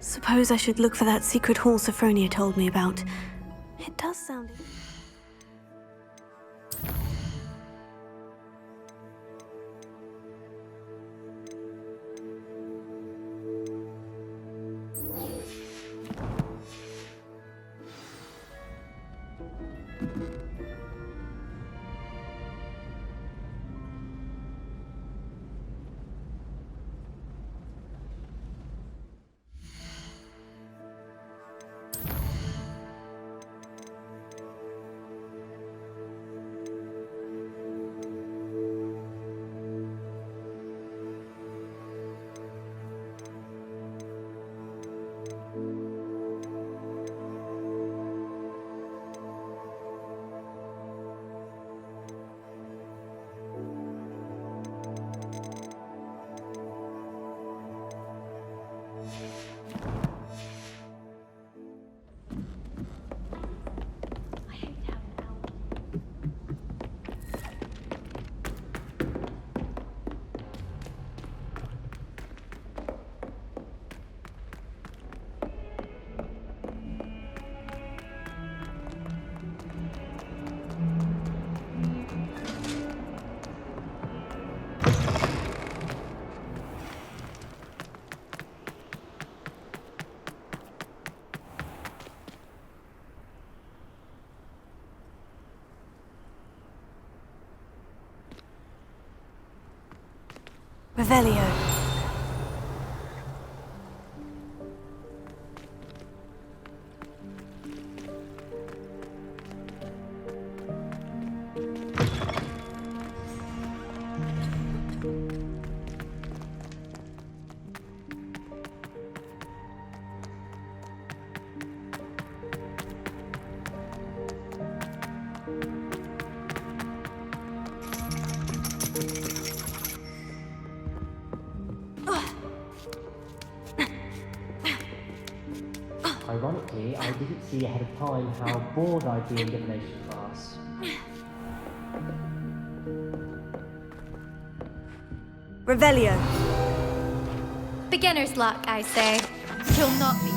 Suppose I should look for that secret hall Sophronia told me about. It does sound... Revelio. Ironically, I didn't see ahead of time how bored I'd be in divination class. Revelio. Beginner's luck, I say. You'll not be.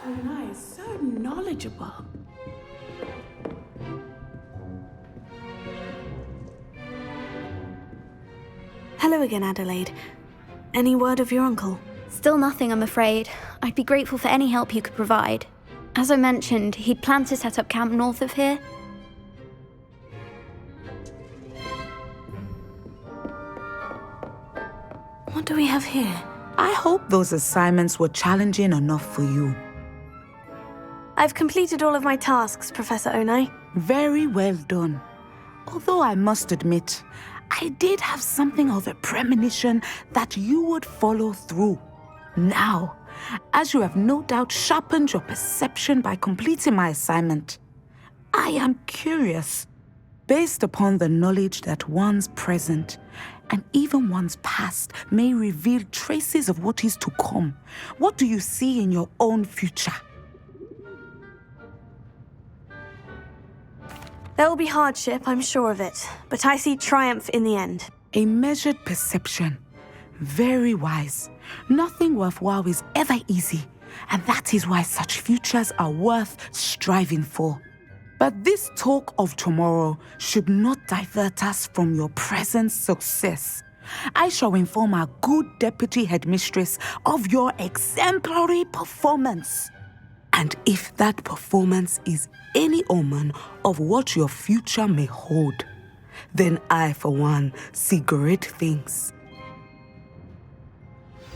Ona is so knowledgeable. Hello again, Adelaide. Any word of your uncle? Still nothing, I'm afraid. I'd be grateful for any help you could provide. As I mentioned, he'd planned to set up camp north of here. What do we have here? I hope those assignments were challenging enough for you. I've completed all of my tasks, Professor Onai. Very well done. Although I must admit, I did have something of a premonition that you would follow through. Now, as you have no doubt sharpened your perception by completing my assignment, I am curious, based upon the knowledge that one's present and even one's past may reveal traces of what is to come. What do you see in your own future? There will be hardship, I'm sure of it, but I see triumph in the end. A measured perception. Very wise. Nothing worthwhile is ever easy, and that is why such futures are worth striving for. But this talk of tomorrow should not divert us from your present success. I shall inform our good deputy headmistress of your exemplary performance. And if that performance is any omen of what your future may hold, then I, for one, see great things.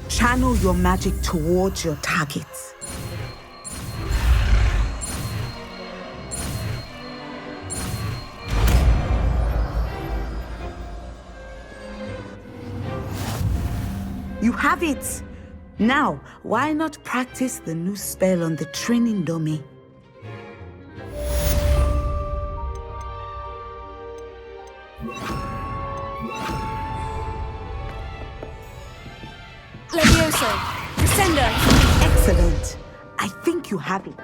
Channel your magic towards your targets. You have it! Now, why not practice the new spell on the training dummy? Levioso! Descender! Excellent. I think you have it.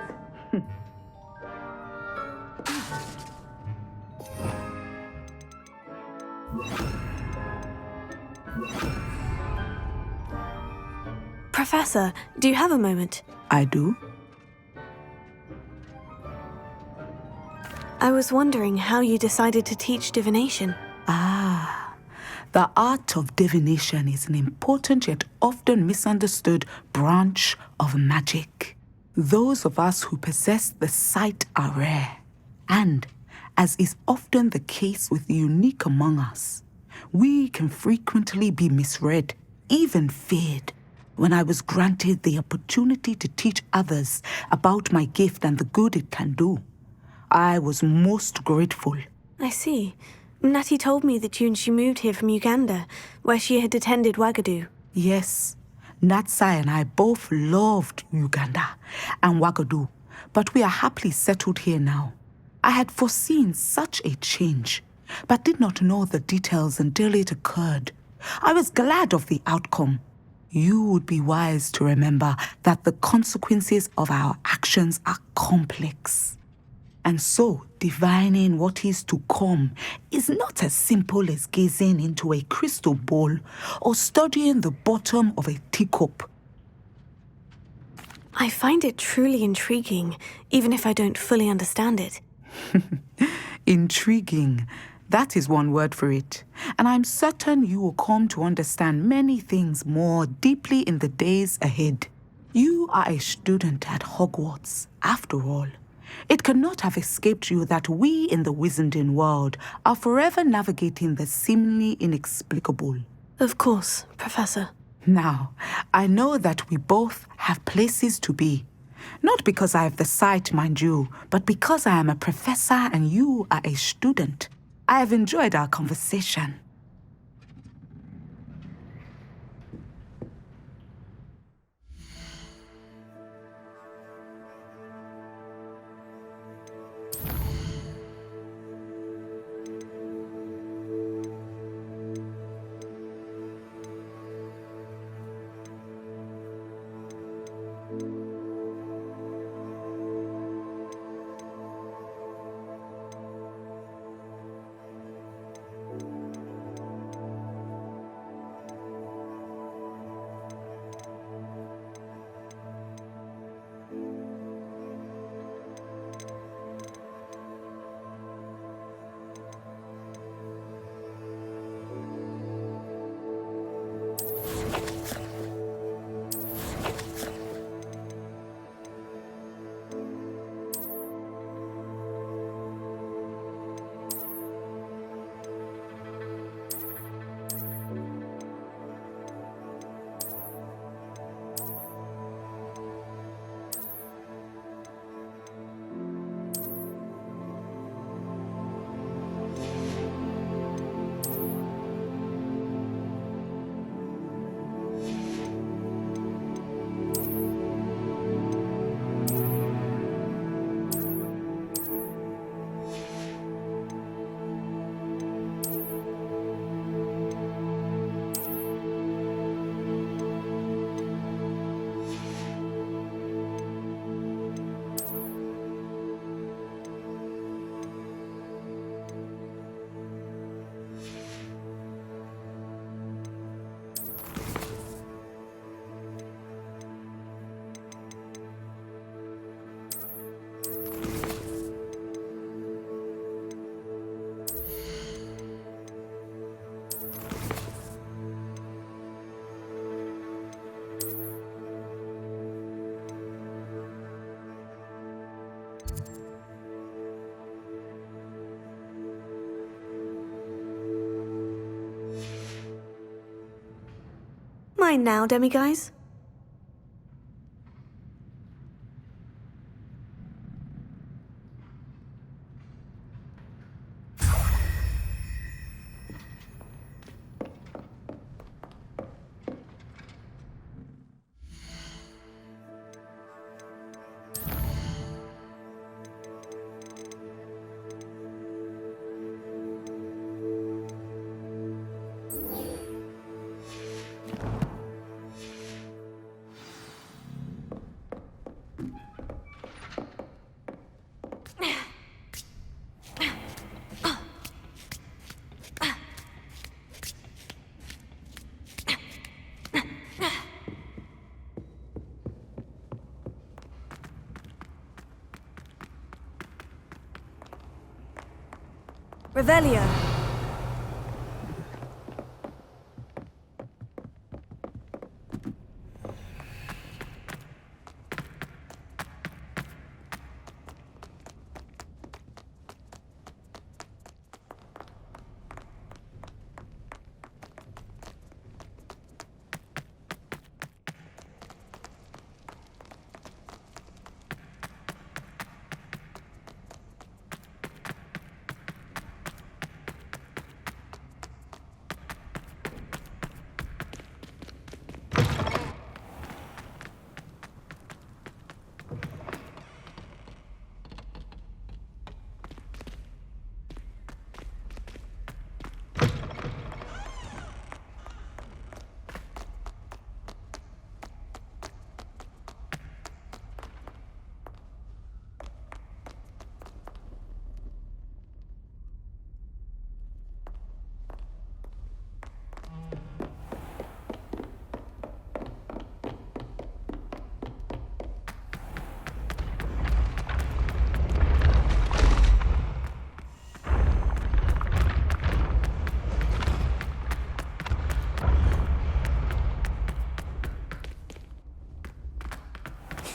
Professor, do you have a moment? I do? I was wondering how you decided to teach divination. The art of divination is an important yet often misunderstood branch of magic. Those of us who possess the sight are rare, and, as is often the case with the unique among us, we can frequently be misread, even feared. When I was granted the opportunity to teach others about my gift and the good it can do, I was most grateful. I see. Natty told me that you and she moved here from Uganda, where she had attended Wagadu. Yes, Natsai and I both loved Uganda and Wagadu, but we are happily settled here now. I had foreseen such a change, but did not know the details until it occurred. I was glad of the outcome. You would be wise to remember that the consequences of our actions are complex. And so, divining what is to come is not as simple as gazing into a crystal ball or studying the bottom of a teacup. I find it truly intriguing, even if I don't fully understand it. Intriguing. That is one word for it. And I'm certain you will come to understand many things more deeply in the days ahead. You are a student at Hogwarts, after all. It cannot have escaped you that we in the Wizarding world are forever navigating the seemingly inexplicable. Of course, Professor. Now, I know that we both have places to be. Not because I have the sight, mind you, but because I am a professor and you are a student. I have enjoyed our conversation. fine now, demiguise? Revelio.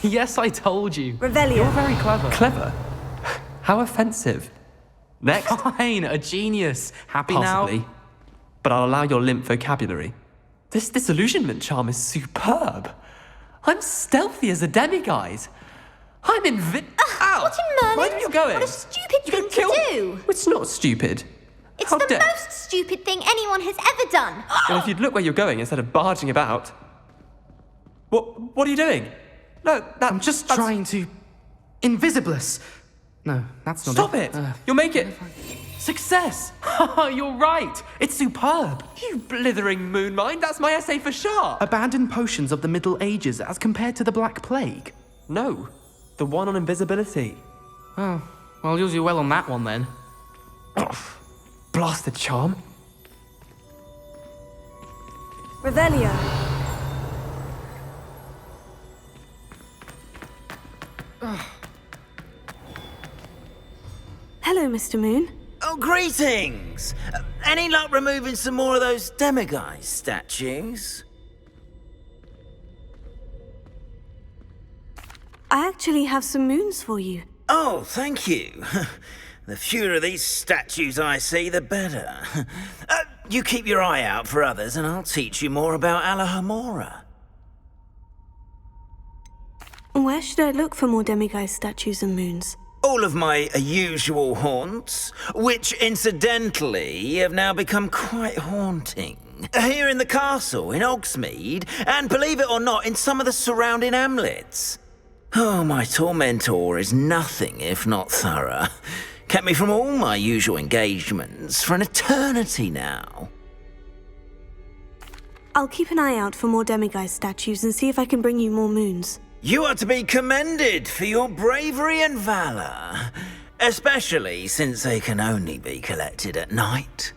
Yes, I told you. Revelio. You're very clever. Clever? How offensive. Next. Fine, a genius. Happy Possibly. now? But I'll allow your limp vocabulary. This disillusionment charm is superb. I'm stealthy as a demiguise. I'm Ow! What in Merlin? Mind where you're going. What a stupid You thing could to kill do. It's not stupid. It's How the dare- most stupid thing anyone has ever done. Well, if you'd look where you're going instead of barging about. What are you doing? No, I'm just trying to... Invisibless. No, that's not Stop it! You'll make it. Success! You're right. It's superb. You blithering moon mind, that's my essay for sharp. Abandoned potions of the Middle Ages as compared to the Black Plague. No, the one on invisibility. Oh, well, you'll do well on that one then. Blasted charm. Revelio. Hello, Mr. Moon. Oh, greetings! Any luck removing some more of those demiguise statues? I actually have some moons for you. Oh, thank you. The fewer of these statues I see, the better. You keep your eye out for others, and I'll teach you more about Alahamora. Where should I look for more demiguise statues and moons? All of my usual haunts, which incidentally have now become quite haunting. Here in the castle, in Hogsmeade, and believe it or not, in some of the surrounding hamlets. Oh, my tormentor is nothing if not thorough. Kept me from all my usual engagements for an eternity now. I'll keep an eye out for more demiguise statues and see if I can bring you more moons. You are to be commended for your bravery and valor, especially since they can only be collected at night.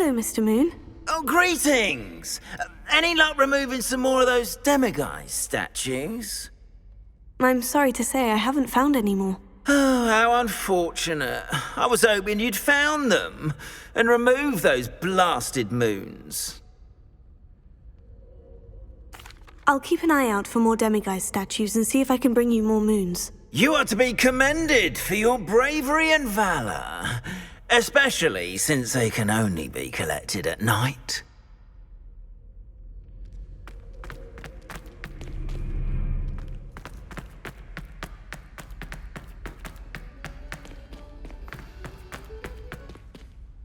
Hello, Mr. Moon. Oh, greetings! Any luck removing some more of those demiguise statues? I'm sorry to say I haven't found any more. Oh, how unfortunate. I was hoping you'd found them and removed those blasted moons. I'll keep an eye out for more demiguise statues and see if I can bring you more moons. You are to be commended for your bravery and valour, especially since they can only be collected at night.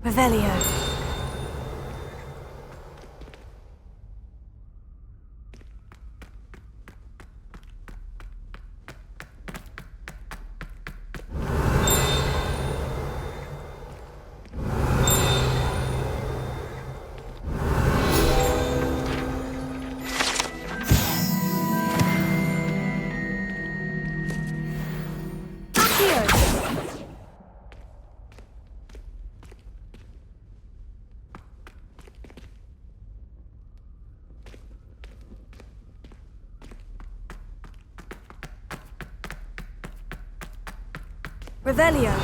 Revelio. Revelio.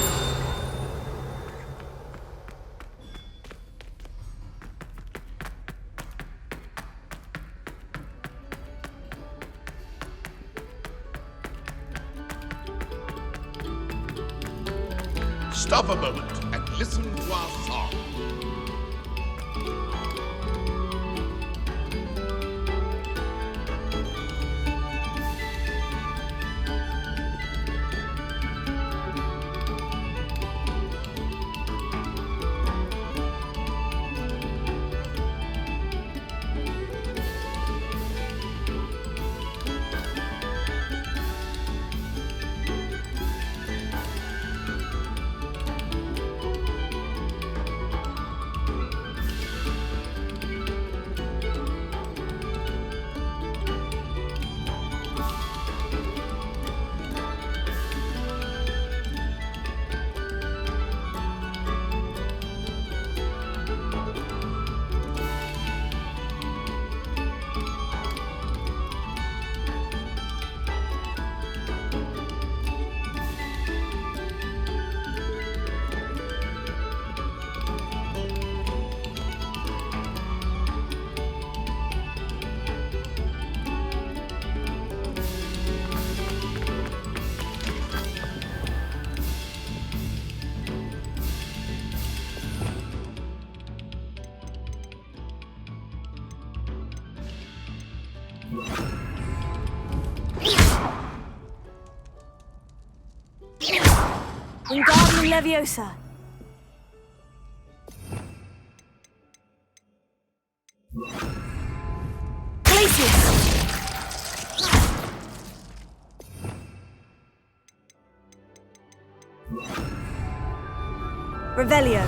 Stop a moment and listen to our song. Wingardium Leviosa. Glacius. Revelio.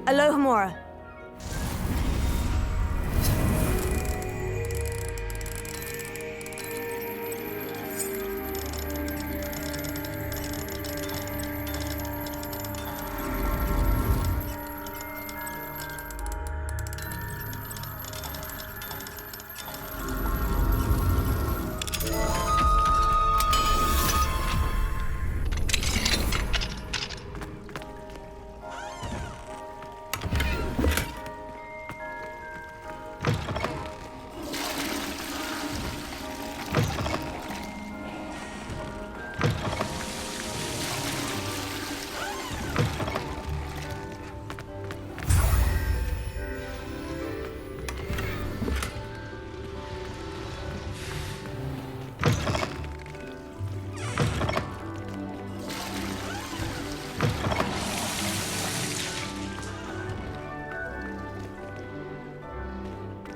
Alohomora.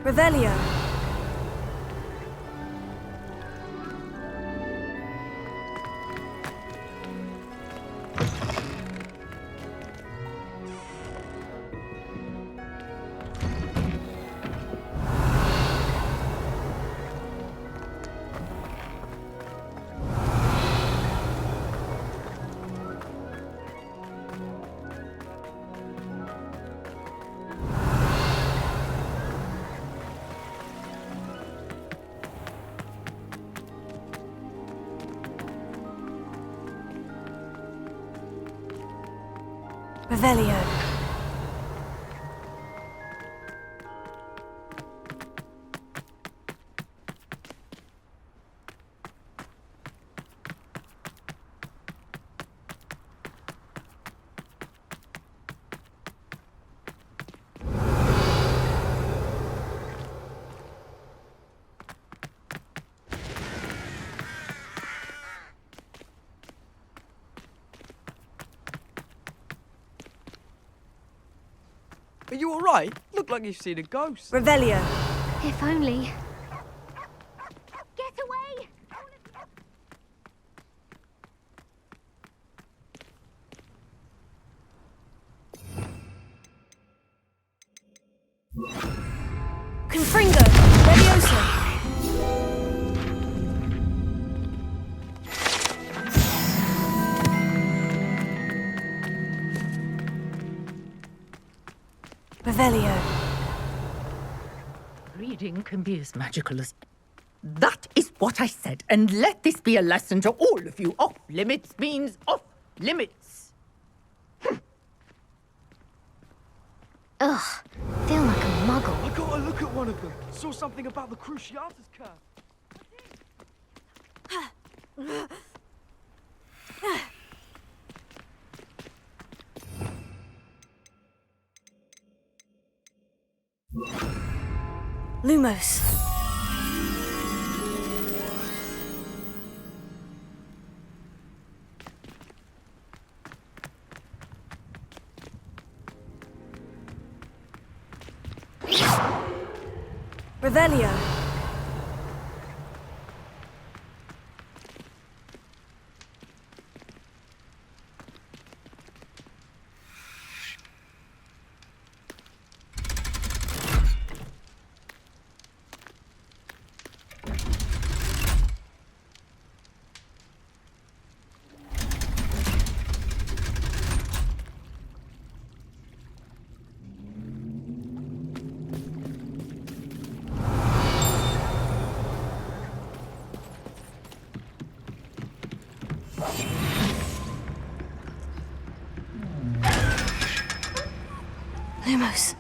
Revelio. Revelio. Are you alright? Look like you've seen a ghost. Revelio. If only. Get away! Confringo. Leviosa. Revelio. Reading can be as magical as... That is what I said, and let this be a lesson to all of you. Off limits means off limits. Ugh, feel like a muggle. I got a look at one of them. Saw something about the Cruciatus curve. Lumos. Revelio. Lumos.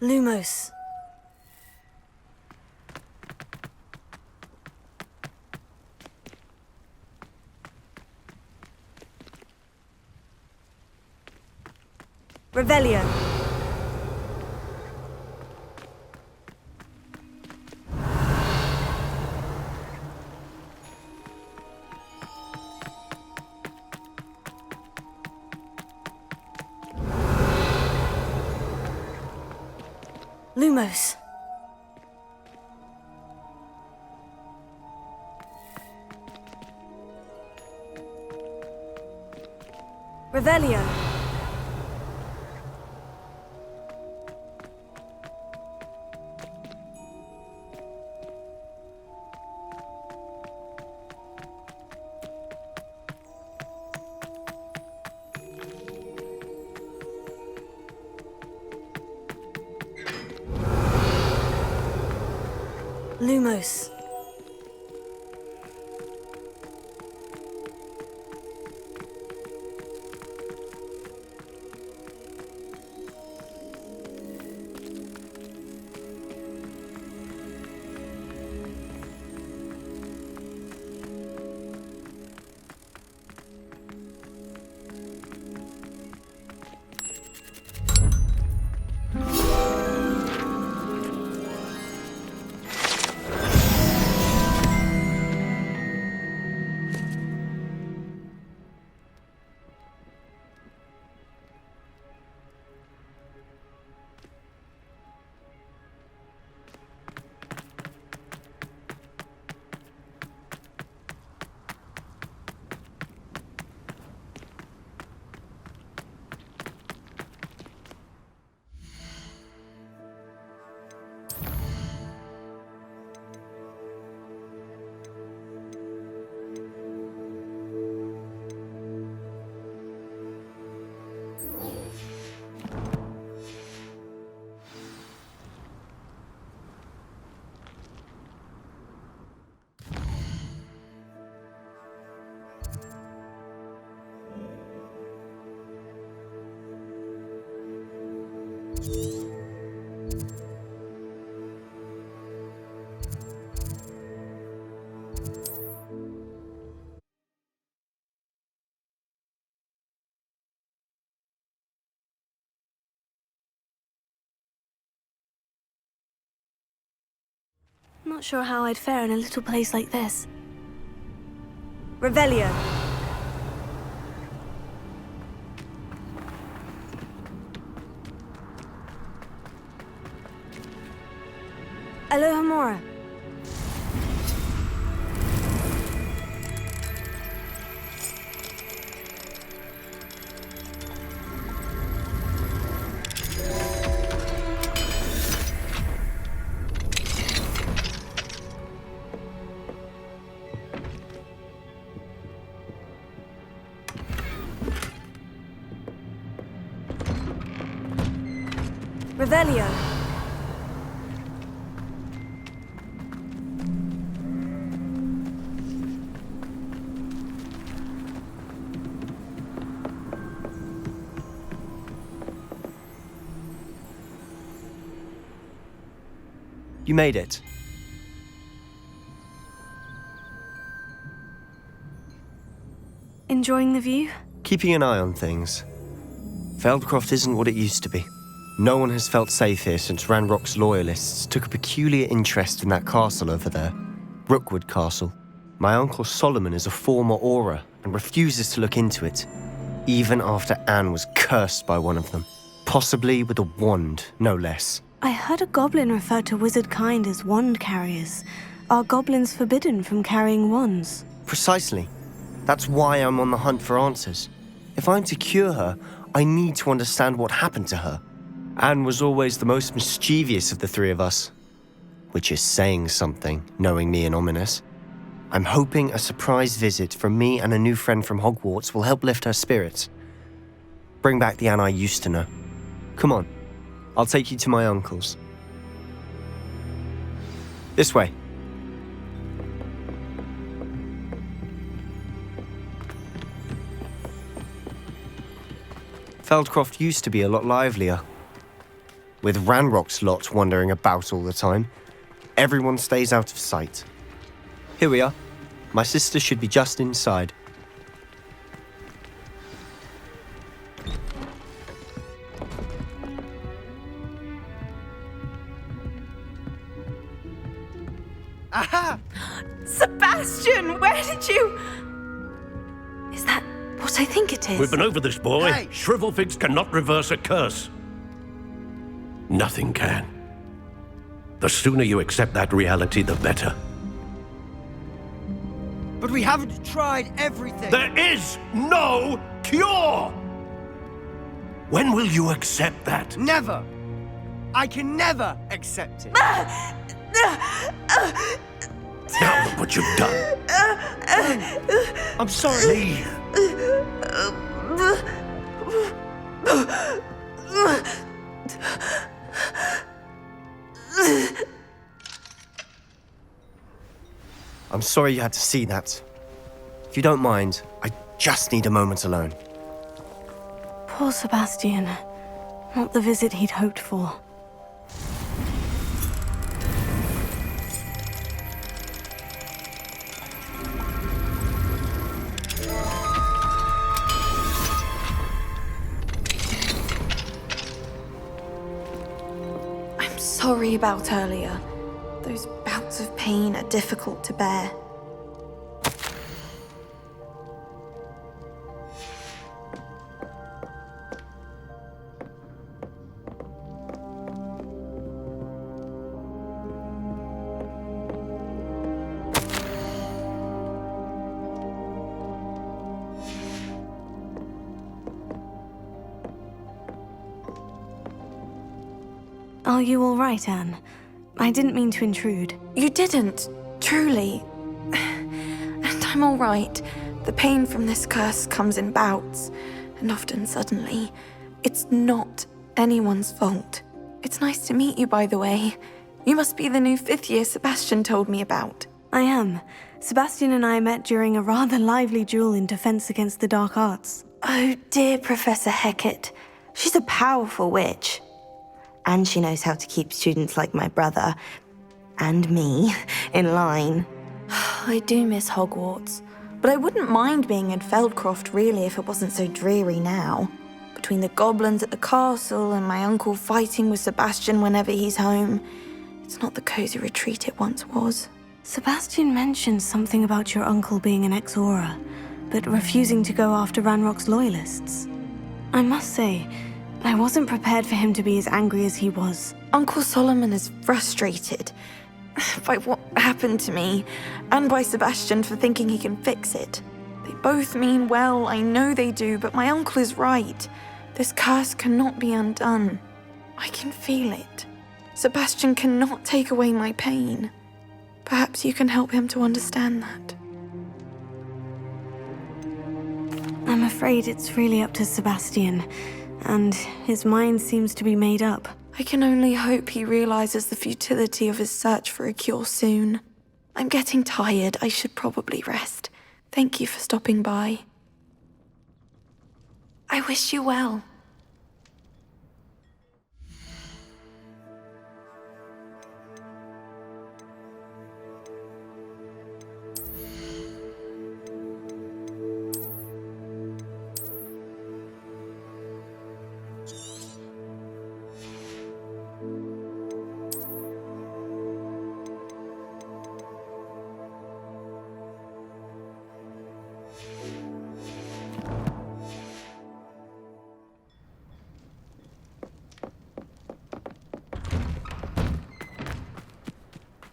Lumos. Revelio. Lumos. Revelio. Lumos. Not sure how I'd fare in a little place like this. Revelio. Alohomora. Revelio. You made it. Enjoying the view? Keeping an eye on things. Feldcroft isn't what it used to be. No one has felt safe here since Ranrock's loyalists took a peculiar interest in that castle over there. Rookwood Castle. My uncle Solomon is a former Auror and refuses to look into it, even after Anne was cursed by one of them. Possibly with a wand, no less. I heard a goblin refer to wizard kind as wand carriers. Are goblins forbidden from carrying wands? Precisely. That's why I'm on the hunt for answers. If I'm to cure her, I need to understand what happened to her. Anne was always the most mischievous of the three of us. Which is saying something, knowing me and Ominous. I'm hoping a surprise visit from me and a new friend from Hogwarts will help lift her spirits. Bring back the Anne I used to know. Come on, I'll take you to my uncle's. This way. Feldcroft used to be a lot livelier. With Ranrock's lot wandering about all the time, everyone stays out of sight. Here we are. My sister should be just inside. Aha! Sebastian, where did you... Is that what I think it is? We've been over this, boy. Hey. Shrivelfigs cannot reverse a curse. Nothing can. The sooner you accept that reality, the better. But we haven't tried everything. There is no cure! When will you accept that? Never. I can never accept it. Now look what you've done. I'm sorry. I'm sorry you had to see that. If you don't mind, I just need a moment alone. Poor Sebastian. Not the visit he'd hoped for. I'm sorry about earlier. Those bouts of pain are difficult to bear. Are you all right, Anne? I didn't mean to intrude. You didn't, truly. And I'm all right. The pain from this curse comes in bouts, and often suddenly. It's not anyone's fault. It's nice to meet you, by the way. You must be the new 5th year Sebastian told me about. I am. Sebastian and I met during a rather lively duel in defense against the dark arts. Oh, dear Professor Hecat. She's a powerful witch. And she knows how to keep students like my brother, and me, in line. I do miss Hogwarts, but I wouldn't mind being in Feldcroft, really, if it wasn't so dreary now. Between the goblins at the castle and my uncle fighting with Sebastian whenever he's home, it's not the cozy retreat it once was. Sebastian mentioned something about your uncle being an ex-Auror, but refusing to go after Ranrock's loyalists. I must say, I wasn't prepared for him to be as angry as he was. Uncle Solomon is frustrated by what happened to me, and by Sebastian for thinking he can fix it. They both mean well, I know they do, but my uncle is right. This curse cannot be undone. I can feel it. Sebastian cannot take away my pain. Perhaps you can help him to understand that. I'm afraid it's really up to Sebastian, and his mind seems to be made up. I can only hope he realizes the futility of his search for a cure soon. I'm getting tired. I should probably rest. Thank you for stopping by. I wish you well.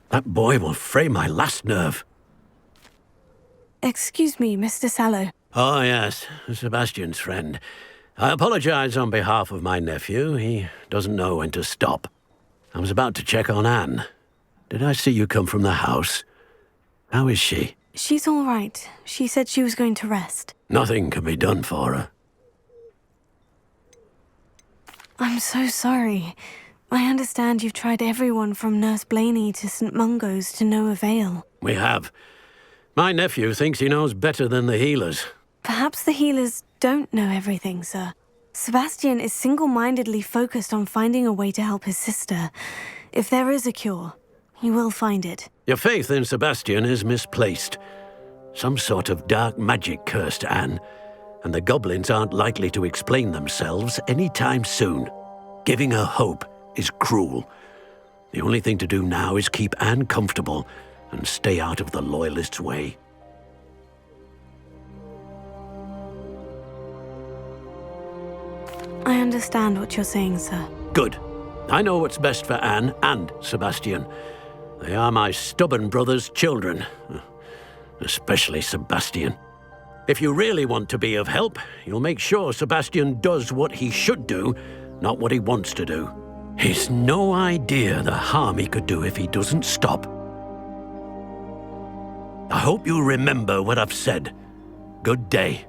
That boy will fray my last nerve. Excuse me, Mr. Sallow. Oh, yes, Sebastian's friend. I apologize on behalf of my nephew. He doesn't know when to stop. I was about to check on Anne. Did I see you come from the house? How is she? She's all right. She said she was going to rest. Nothing can be done for her. I'm so sorry. I understand you've tried everyone from Nurse Blaney to St. Mungo's to no avail. We have. My nephew thinks he knows better than the healers. Perhaps the healers don't know everything, sir. Sebastian is single-mindedly focused on finding a way to help his sister. If there is a cure, he will find it. Your faith in Sebastian is misplaced. Some sort of dark magic cursed Anne, and the goblins aren't likely to explain themselves anytime soon. Giving her hope is cruel. The only thing to do now is keep Anne comfortable and stay out of the Loyalists' way. I understand what you're saying, sir. Good. I know what's best for Anne and Sebastian. They are my stubborn brother's children. Especially Sebastian. If you really want to be of help, you'll make sure Sebastian does what he should do, not what he wants to do. He's no idea the harm he could do if he doesn't stop. I hope you remember what I've said. Good day.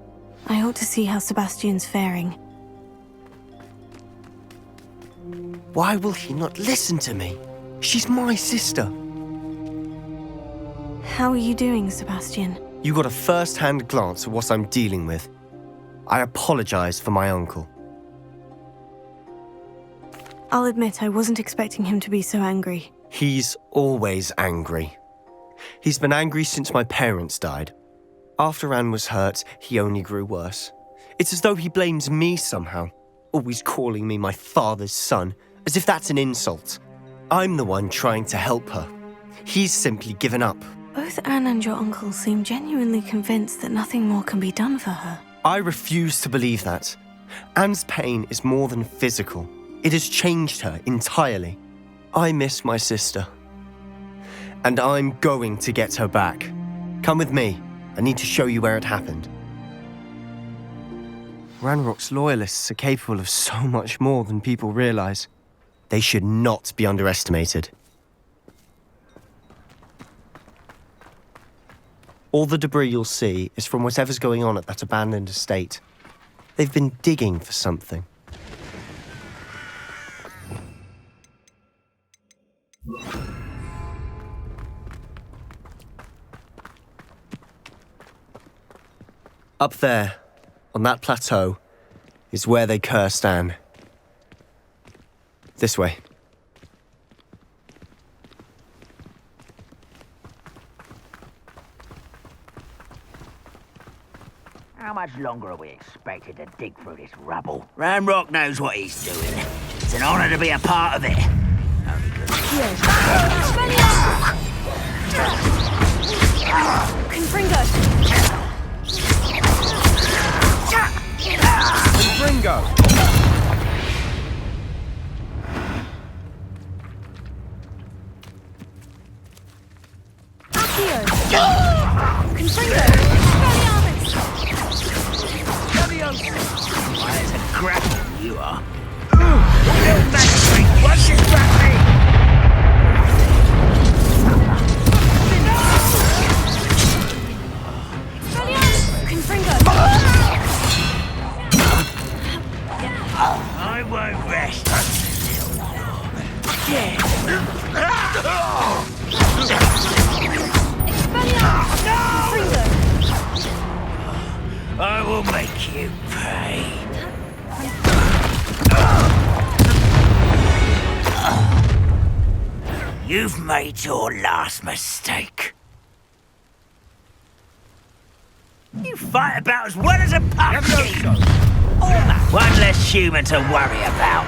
I ought to see how Sebastian's faring. Why will he not listen to me? She's my sister. How are you doing, Sebastian? You got a first-hand glance at what I'm dealing with. I apologize for my uncle. I'll admit I wasn't expecting him to be so angry. He's always angry. He's been angry since my parents died. After Anne was hurt, he only grew worse. It's as though he blames me somehow, always calling me my father's son, as if that's an insult. I'm the one trying to help her. He's simply given up. Both Anne and your uncle seem genuinely convinced that nothing more can be done for her. I refuse to believe that. Anne's pain is more than physical. It has changed her entirely. I miss my sister. And I'm going to get her back. Come with me. I need to show you where it happened. Ranrock's loyalists are capable of so much more than people realize. They should not be underestimated. All the debris you'll see is from whatever's going on at that abandoned estate. They've been digging for something. Up there, on that plateau, is where they cursed Anne. This way. How much longer are we expected to dig through this rubble? Ranrock knows what he's doing. It's an honor to be a part of it. Confringo! Confringo! Accio! Confringo! Why, there's a grapple you are. What's your strategy? I won't rest. I will make you pay. You've made your last mistake. You fight about as well as a pumpkin. One less human to worry about.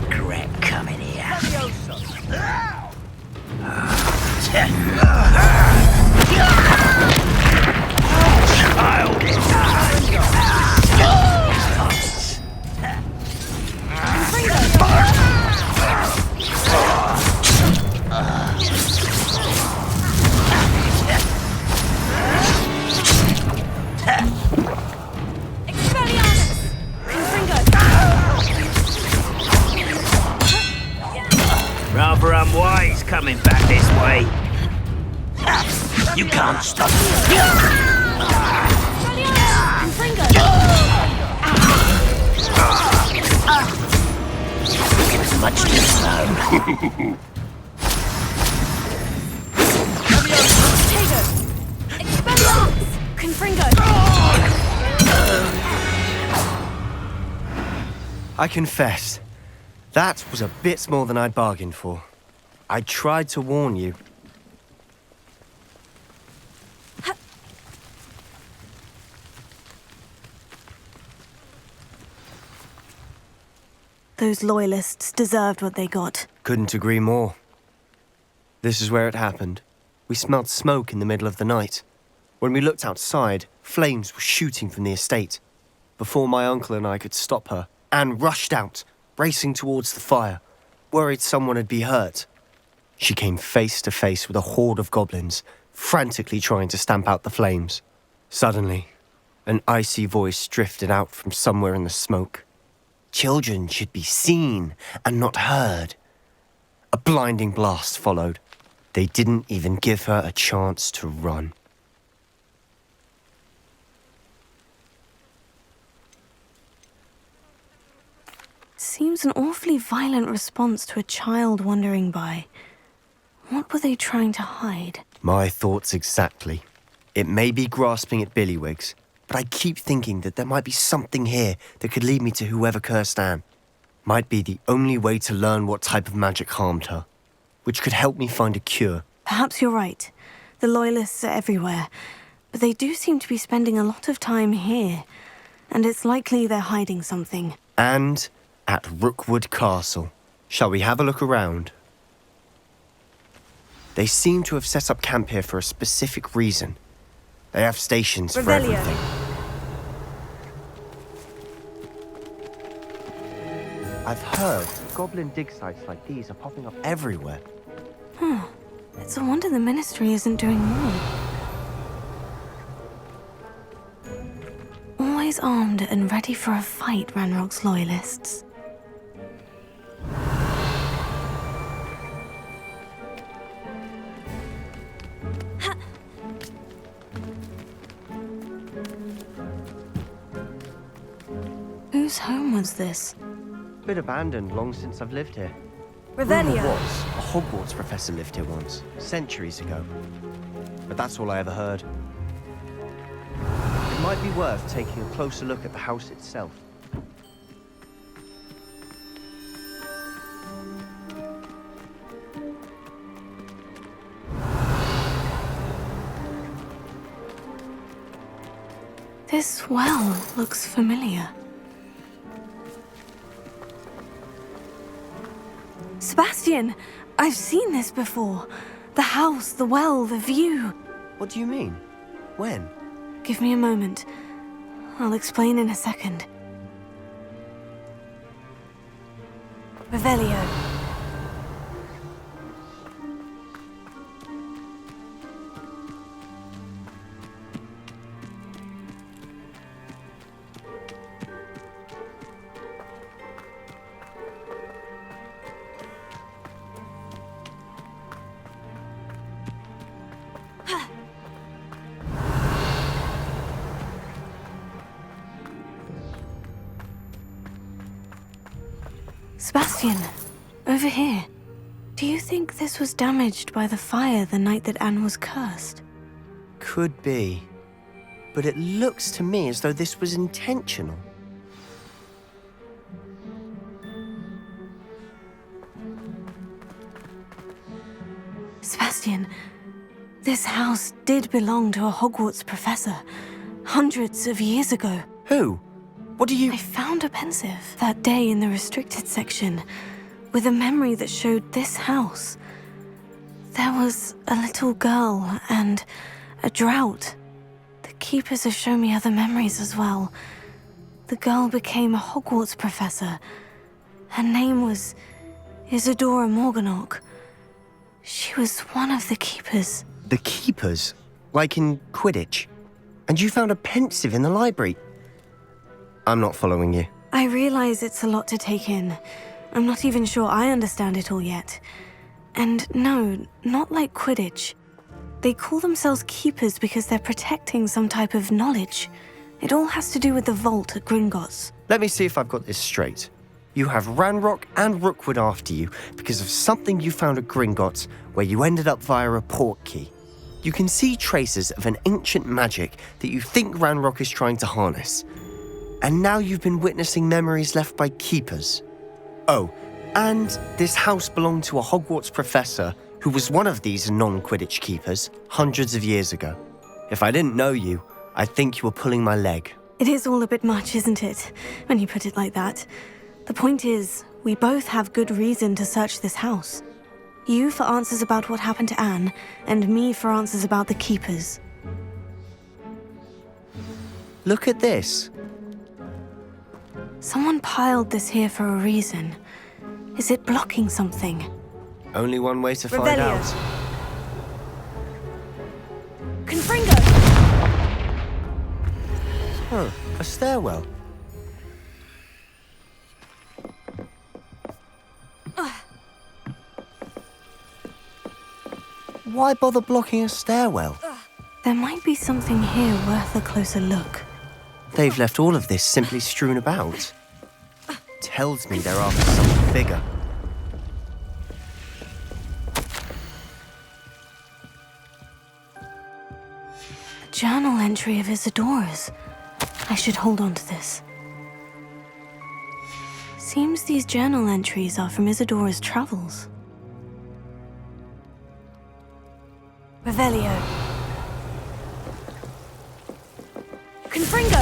Regret coming here. Rather unwise coming back this way. You can't stop me. It's much too slow. I confess, that was a bit more than I'd bargained for. I tried to warn you. those loyalists deserved what they got. Couldn't agree more. This is where it happened. We smelled smoke in the middle of the night. When we looked outside, flames were shooting from the estate. Before my uncle and I could stop her, Anne rushed out, racing towards the fire, worried someone had been hurt. She came face to face with a horde of goblins, frantically trying to stamp out the flames. Suddenly, an icy voice drifted out from somewhere in the smoke. Children should be seen and not heard. A blinding blast followed. They didn't even give her a chance to run. Seems an awfully violent response to a child wandering by. What were they trying to hide? My thoughts exactly. It may be grasping at Billywigs, but I keep thinking that there might be something here that could lead me to whoever cursed Anne. Might be the only way to learn what type of magic harmed her, which could help me find a cure. Perhaps you're right. The Loyalists are everywhere, but they do seem to be spending a lot of time here, and it's likely they're hiding something. And at Rookwood Castle. Shall we have a look around? They seem to have set up camp here for a specific reason. They have stations for everything. I've heard goblin dig sites like these are popping up everywhere. It's a wonder the Ministry isn't doing more. Always armed and ready for a fight, Ranrock's Loyalists. Whose home was this? Been abandoned long since I've lived here. Revelio. Rumor was a Hogwarts professor lived here once, centuries ago. But that's all I ever heard. It might be worth taking a closer look at the house itself. This well looks familiar. Sebastian! I've seen this before. The house, the well, the view. What do you mean? When? Give me a moment. I'll explain in a second. Revelio. Sebastian, over here. Do you think this was damaged by the fire the night that Anne was cursed? Could be. But it looks to me as though this was intentional. Sebastian, this house did belong to a Hogwarts professor, hundreds of years ago. Who? What do you... I found a pensive that day in the restricted section, with a memory that showed this house. There was a little girl and a drought. The keepers have shown me other memories as well. The girl became a Hogwarts professor. Her name was Isadora Morganach. She was one of the keepers. The keepers? Like in Quidditch? And you found a pensive in the library? I'm not following you. I realize it's a lot to take in. I'm not even sure I understand it all yet. And no, not like Quidditch. They call themselves keepers because they're protecting some type of knowledge. It all has to do with the vault at Gringotts. Let me see if I've got this straight. You have Ranrock and Rookwood after you because of something you found at Gringotts where you ended up via a port key. You can see traces of an ancient magic that you think Ranrock is trying to harness. And now you've been witnessing memories left by keepers. Oh, and this house belonged to a Hogwarts professor who was one of these non-Quidditch keepers hundreds of years ago. If I didn't know you, I'd think you were pulling my leg. It is all a bit much, isn't it, when you put it like that? The point is, We both have good reason to search this house. You for answers about what happened to Anne, and me for answers about the Keepers. Look at this. Someone piled this here for a reason. Is it blocking something? Only one way to find Revelio. out. Confringo! Huh, a stairwell. Why bother blocking a stairwell? There might be something here worth a closer look. They've left all of this simply strewn about. Tells me they're after something bigger. A journal entry of Isadora's. I should hold on to this. Seems these journal entries are from Isadora's travels. Revelio. Confringo!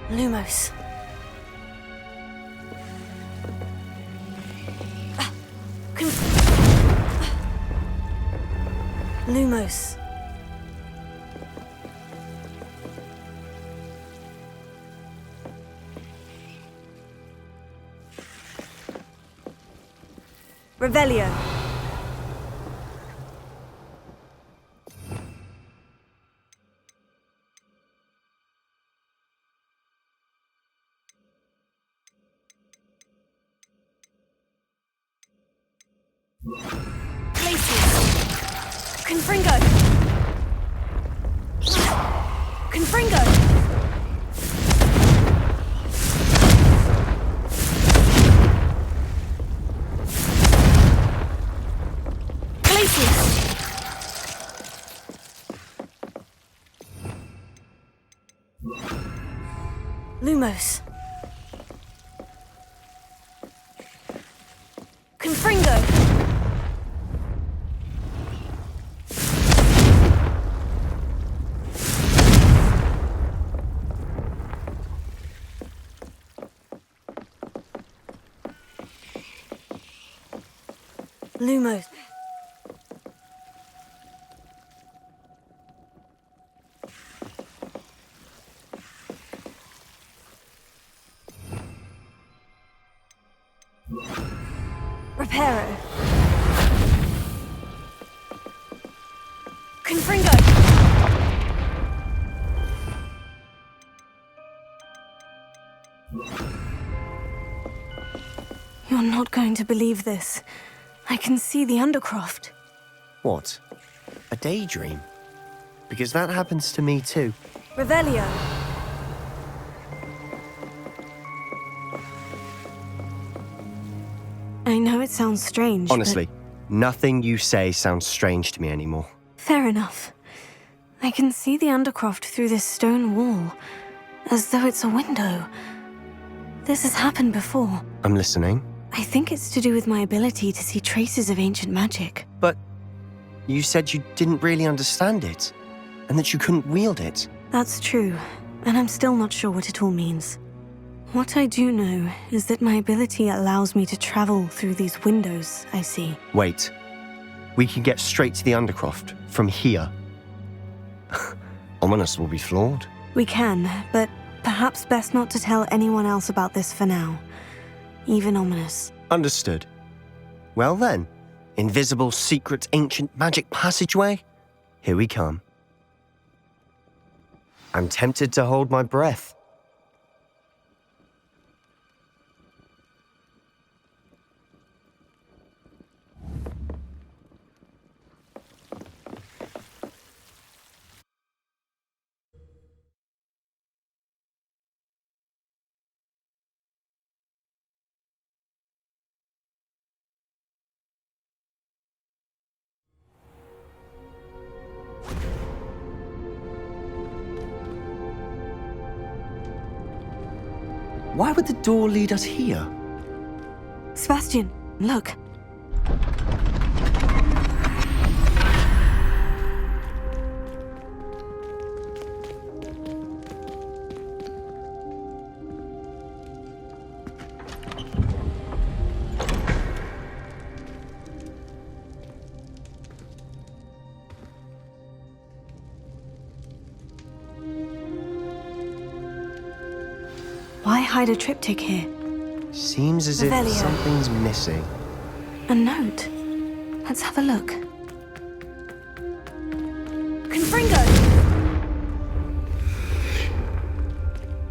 Lumos. Lumos. Revelio. Confringo! Confringo! Glacius! Lumos! Confringo! Lumos. Reparo. Confringo. You're not going to believe this. I can see the Undercroft. What? A daydream? Because that happens to me too. Revelio. I know it sounds strange, Honestly, nothing you say sounds strange to me anymore. Fair enough. I can see the Undercroft through this stone wall, as though it's a window. This has happened before. I'm listening. I think it's to do with my ability to see traces of ancient magic. But you said you didn't really understand it, and that you couldn't wield it. That's true, and I'm still not sure what it all means. What I do know is that my ability allows me to travel through these windows I see. Wait. We can get straight to the Undercroft from here. Ominous will be flawed. We can, but perhaps best not to tell anyone else about this for now. Even Ominous. Understood. Well then, invisible, secret, ancient magic passageway? Here we come. I'm tempted to hold my breath. why would the door lead us here? Sebastian, look. Why hide a triptych here? Seems as if Revelio. something's missing. A note. Let's have a look. Confringo!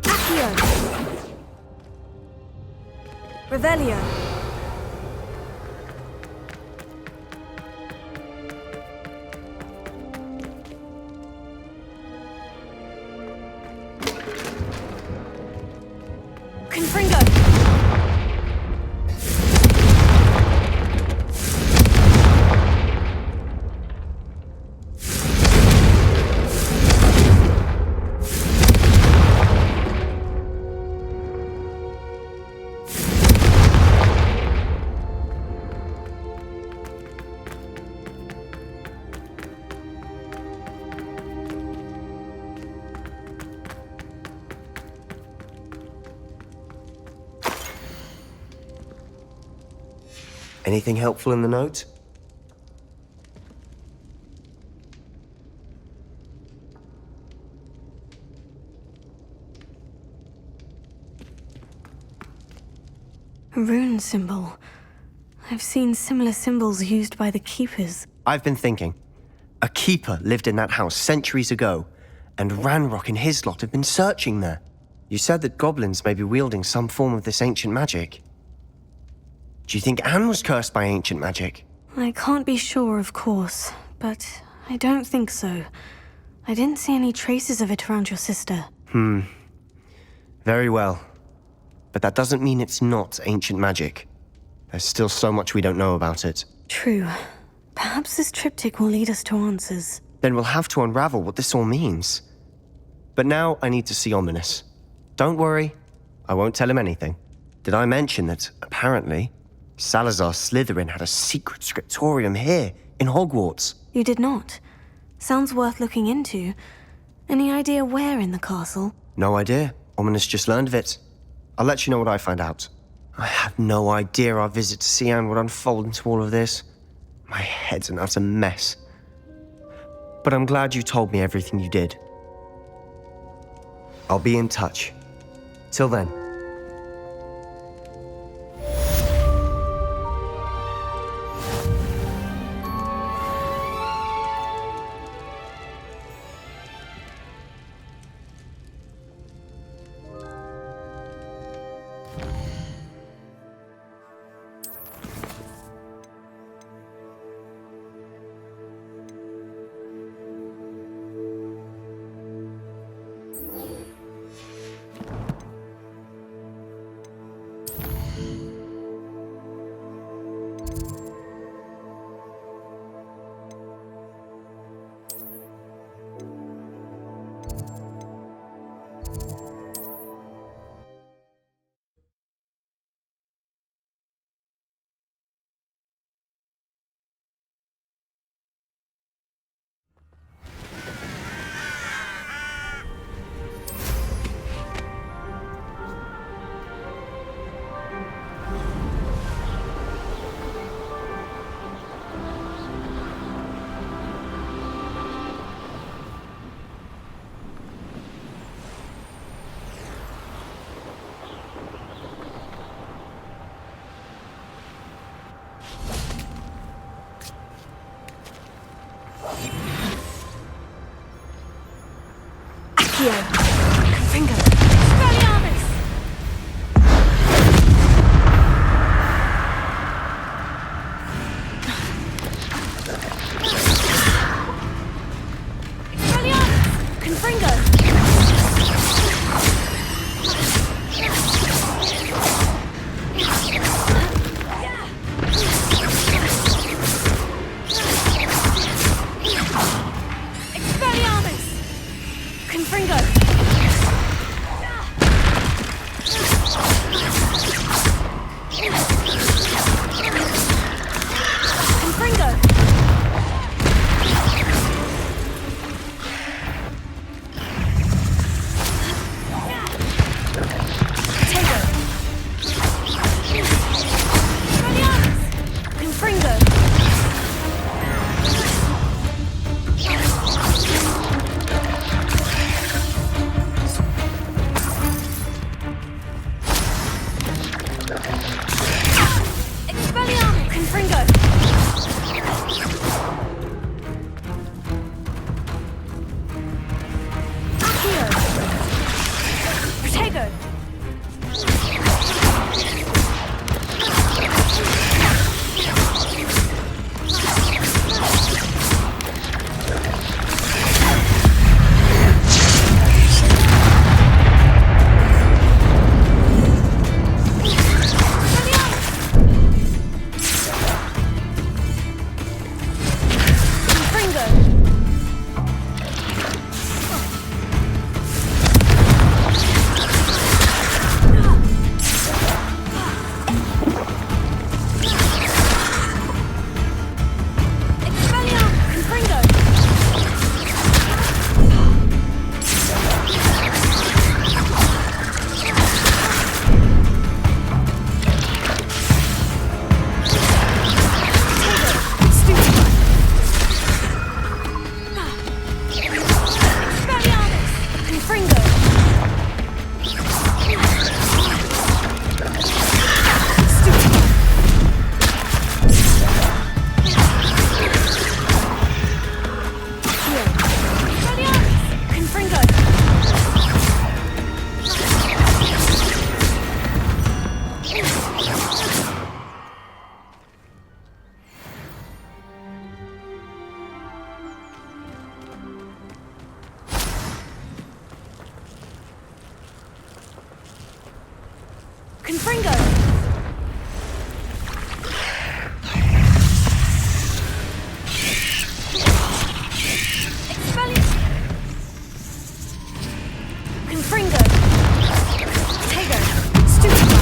Accio! Revelio! Confringo! Anything helpful in the note? A rune symbol. I've seen similar symbols used by the keepers. I've been thinking. A keeper lived in that house centuries ago, and Ranrock and his lot have been searching there. You said that goblins may be wielding some form of this ancient magic. Do you think Anne was cursed by ancient magic? I can't be sure, of course, but I don't think so. I didn't see any traces of it around your sister. Very well. But that doesn't mean it's not ancient magic. There's still so much we don't know about it. True. Perhaps this triptych will lead us to answers. Then we'll have to unravel what this all means. But now I need to see Ominous. Don't worry, I won't tell him anything. Did I mention that, apparently, Salazar Slytherin had a secret scriptorium here, in Hogwarts? You did not. Sounds worth looking into. Any idea where in the castle? No idea. Ominous just learned of it. I'll let you know what I find out. I had no idea our visit to Cian would unfold into all of this. My head's an utter mess. But I'm glad you told me everything you did. I'll be in touch. Till then. Confringo! Expelliarmus! Expelliarmus! Confringo! Expelliarmus! Confringo! Confringo! Confringo! Tego! Stupid!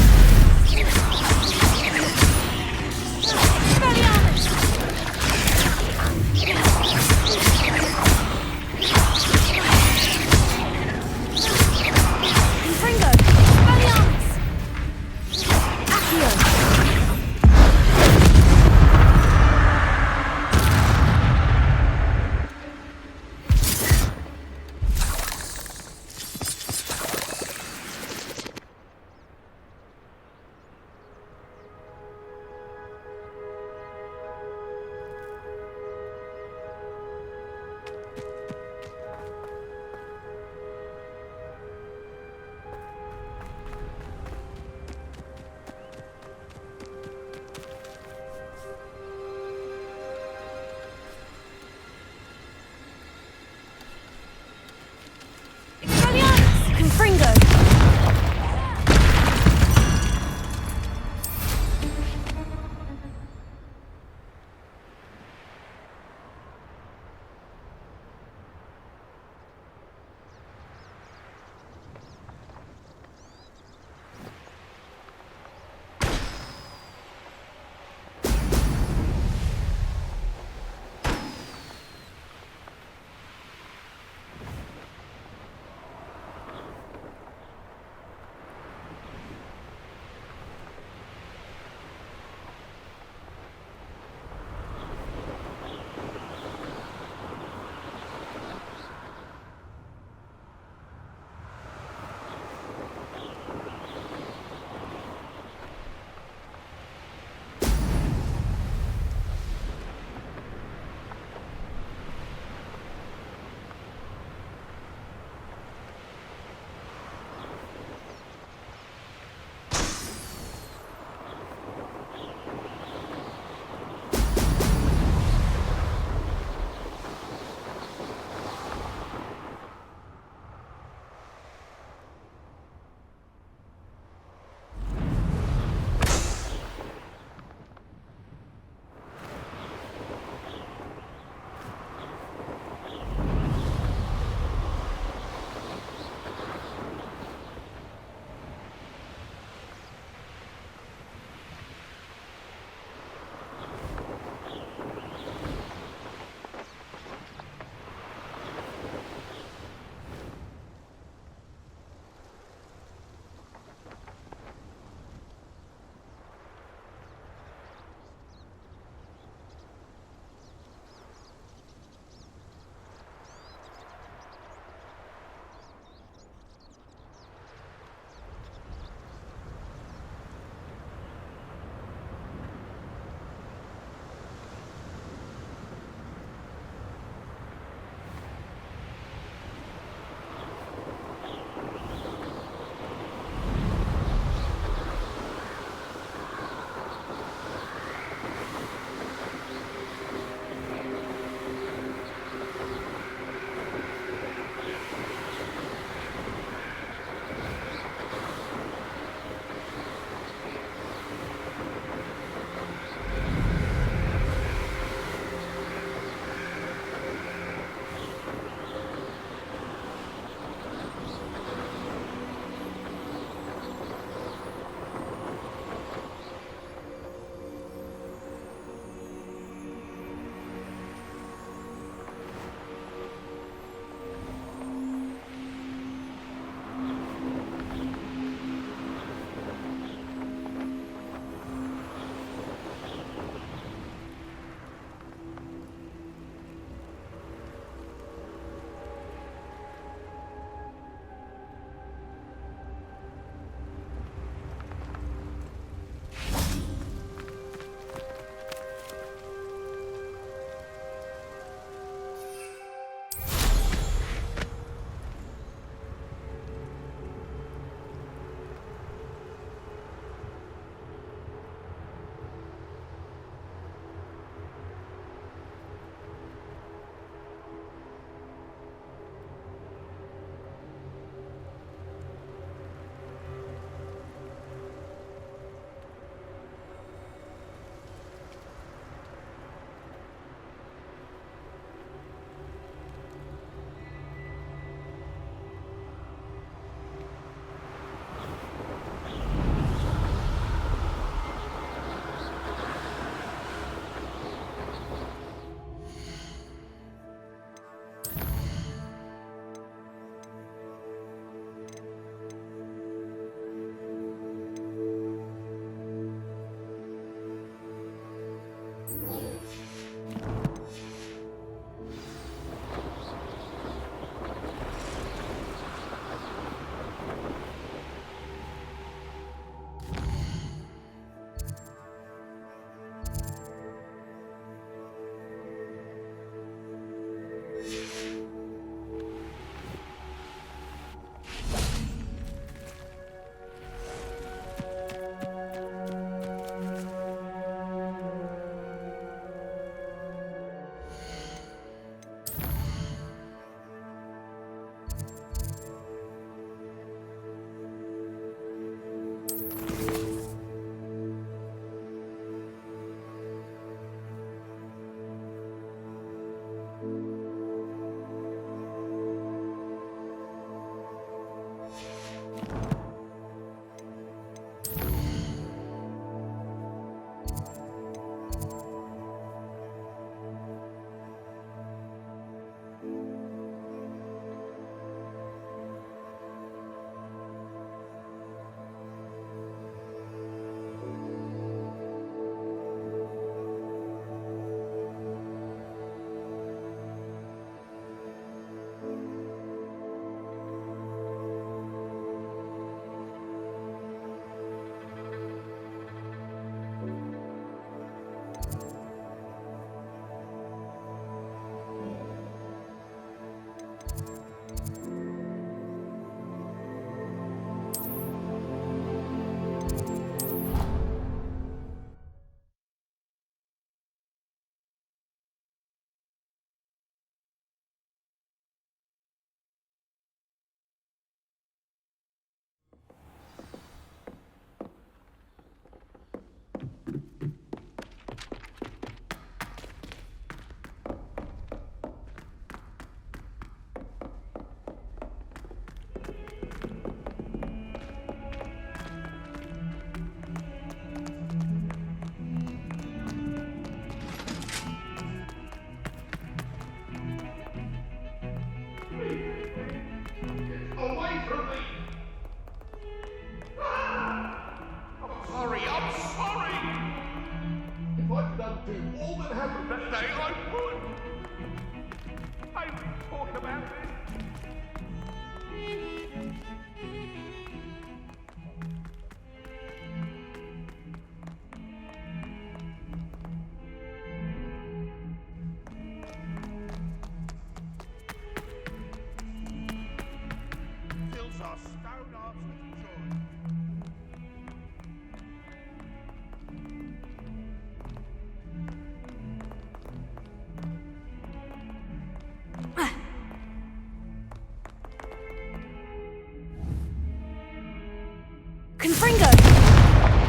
Confringo!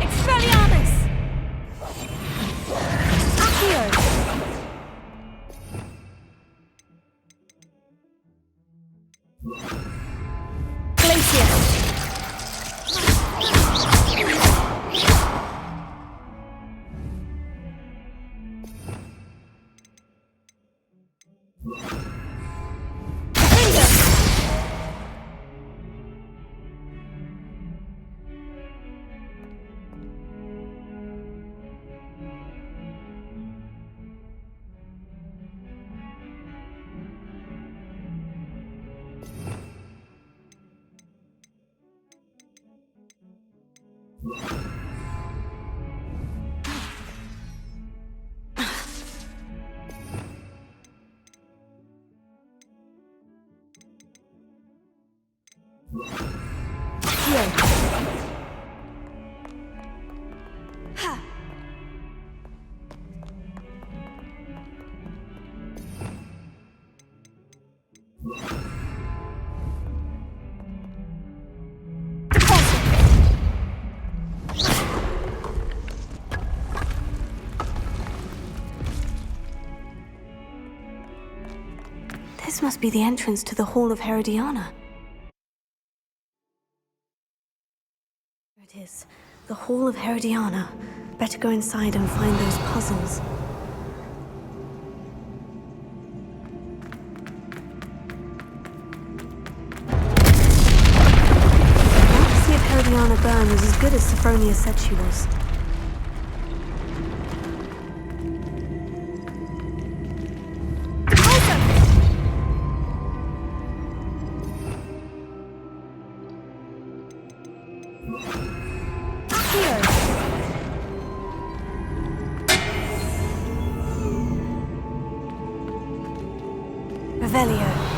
Expelliarmus! Accio! Glacius! This must be the entrance to the Hall of Herodiana. There it is. The Hall of Herodiana. Better go inside and find those puzzles. Let's see if Herodiana Byrne was as good as Sophronia said she was. Revelio.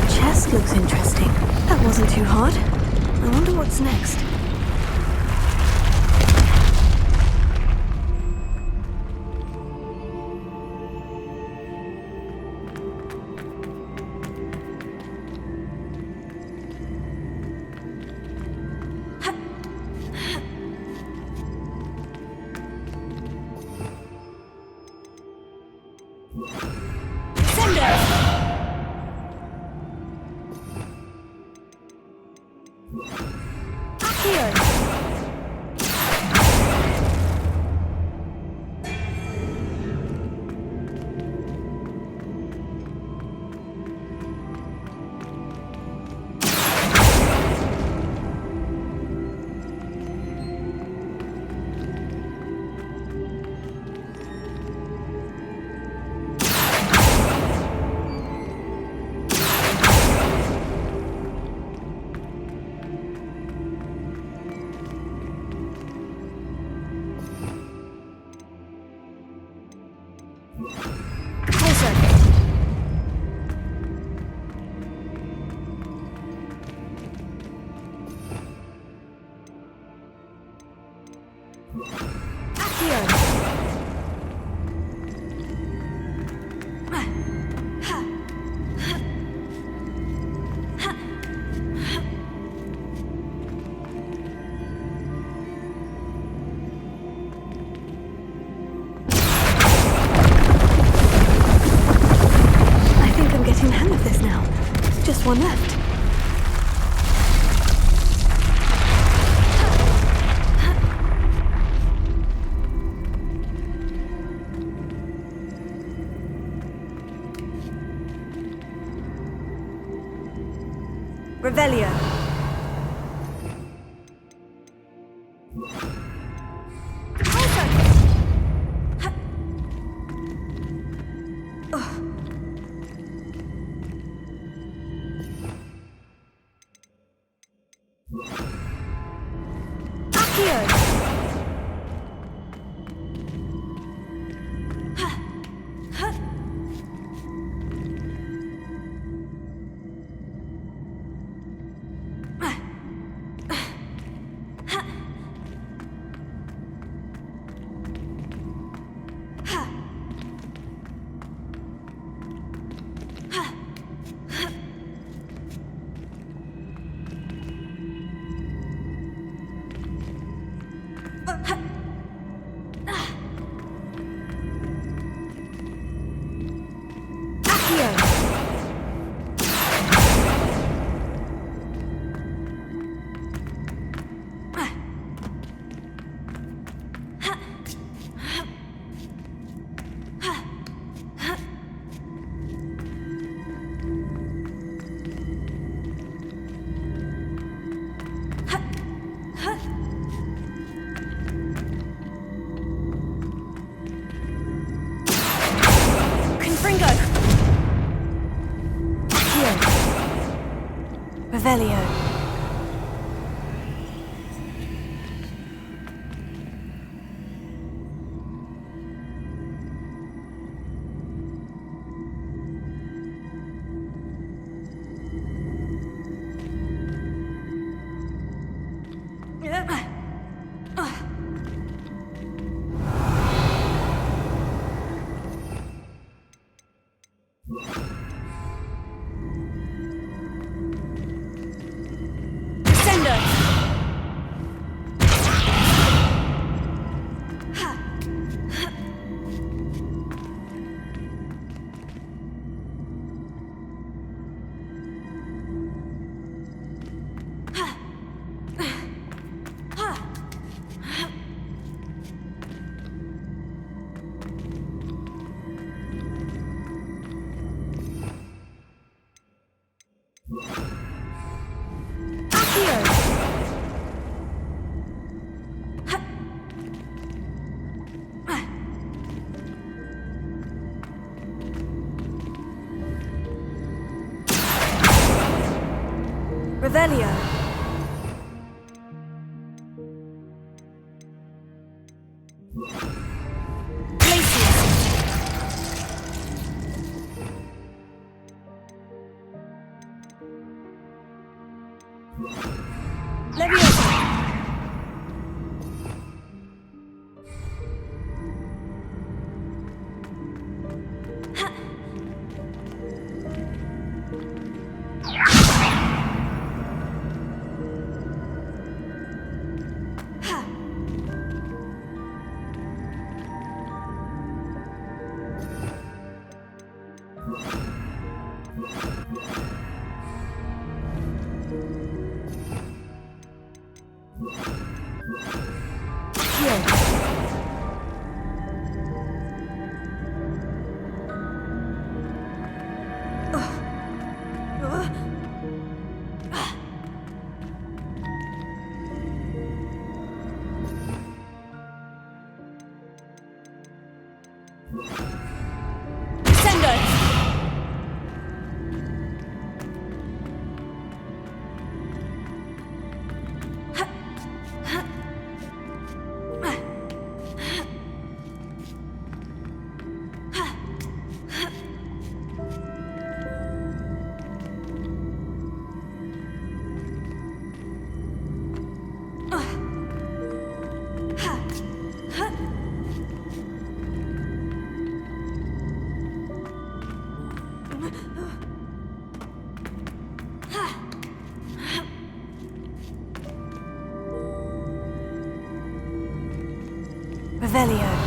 Chest looks interesting. That wasn't too hard. I wonder what's next. Just one left. Revelio. Revelio. Revelio. Revelio.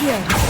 here.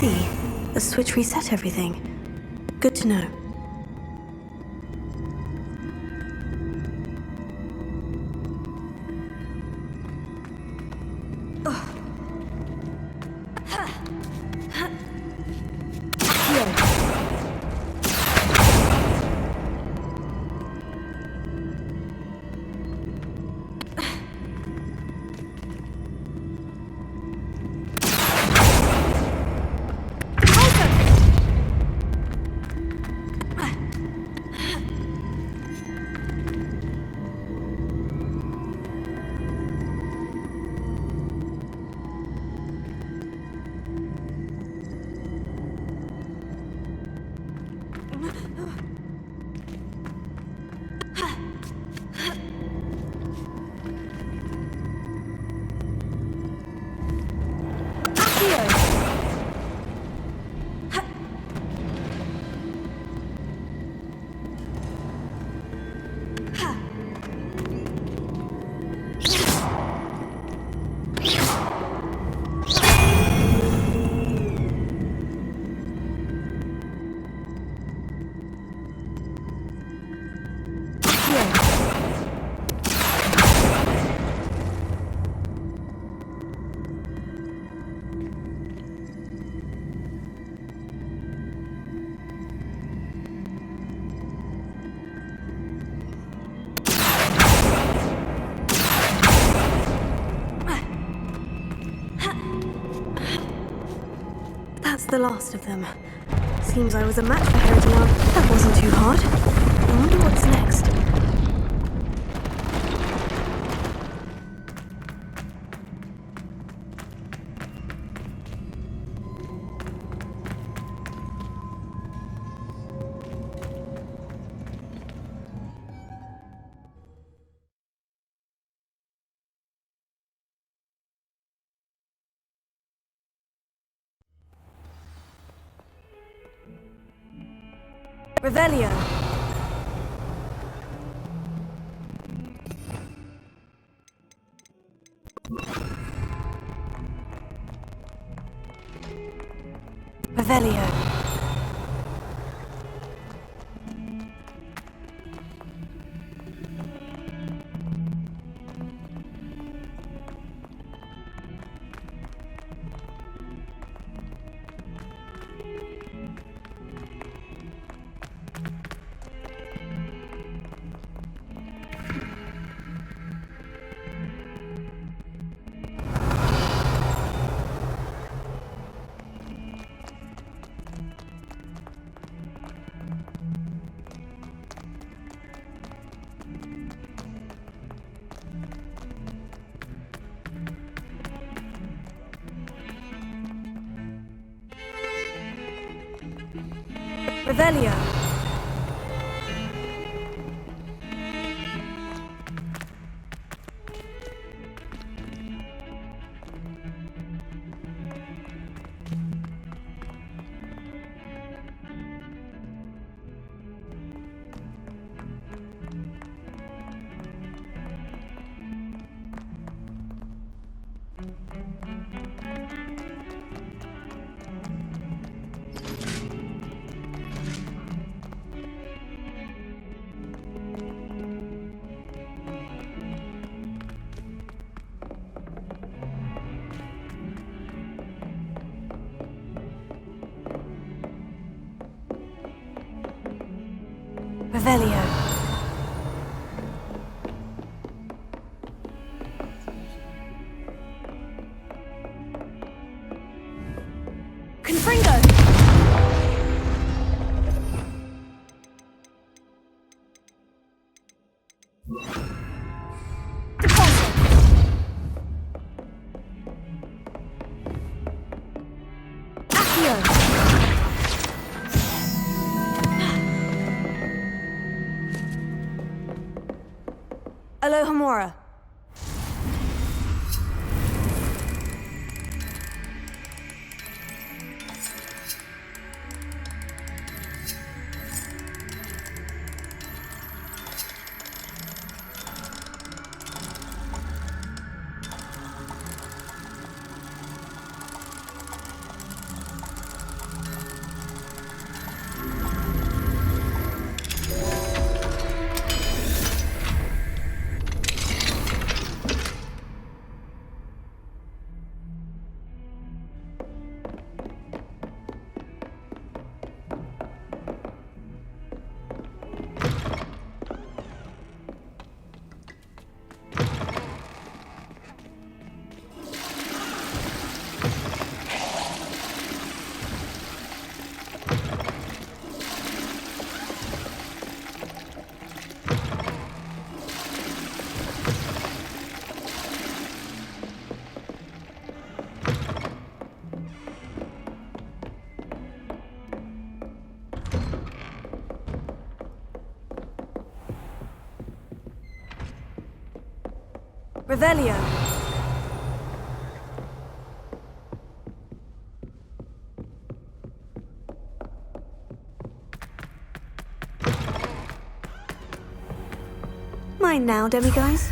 see. The switch reset everything. Good to know. That's the last of them. Seems I was a match for Herodon. That wasn't too hard. I wonder what's next. Revelio. Revelio. Revelio. Revelio. Confringo! Alohomora. Revelio. Mine now, demiguise.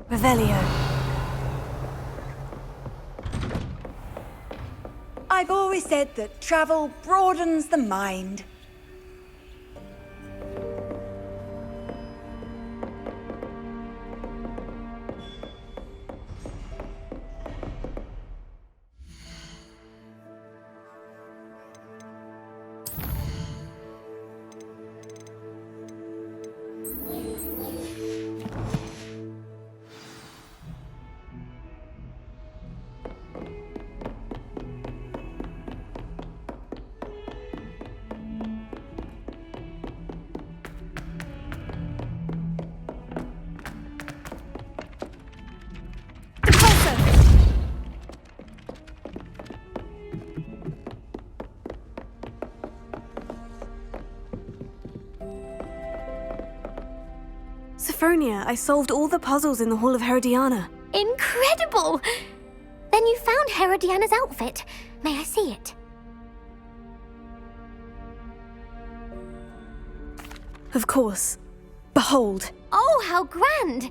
Revelio. I've always said that travel broadens the mind. Sophronia, I solved all the puzzles in the Hall of Herodiana. Incredible! Then you found Herodiana's outfit. May I see it? Of course. Behold. Oh, how grand!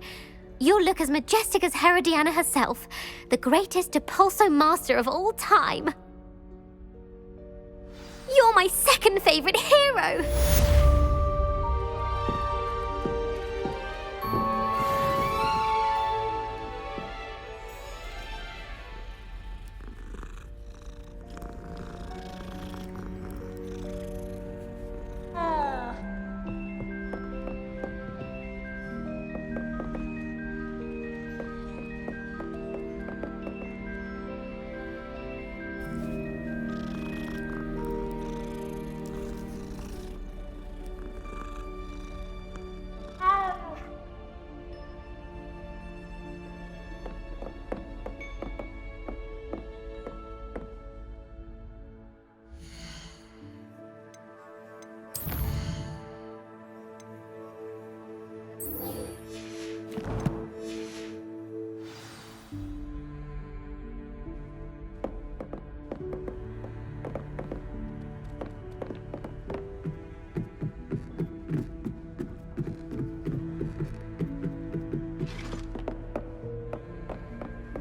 You'll look as majestic as Herodiana herself, the greatest Depulso master of all time. You're my second favorite hero!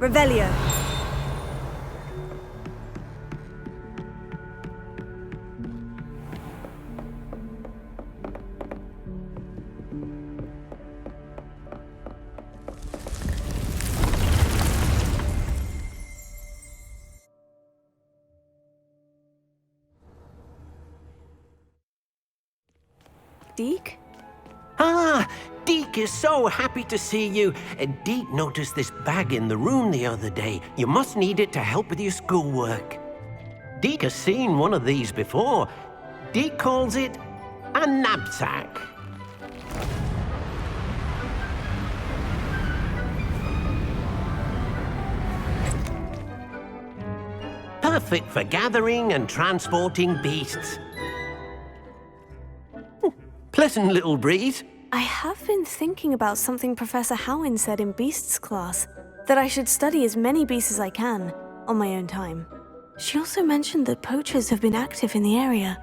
Revelio. Deke? Ah, Deke is so happy to see you. Deke noticed this bag in the room the other day. You must need it to help with your schoolwork. Deke has seen one of these before. Deke calls it a knapsack. Perfect for gathering and transporting beasts. Pleasant little breeze. I have been thinking about something Professor Howin said in Beasts class, that I should study as many beasts as I can, on my own time. She also mentioned that poachers have been active in the area,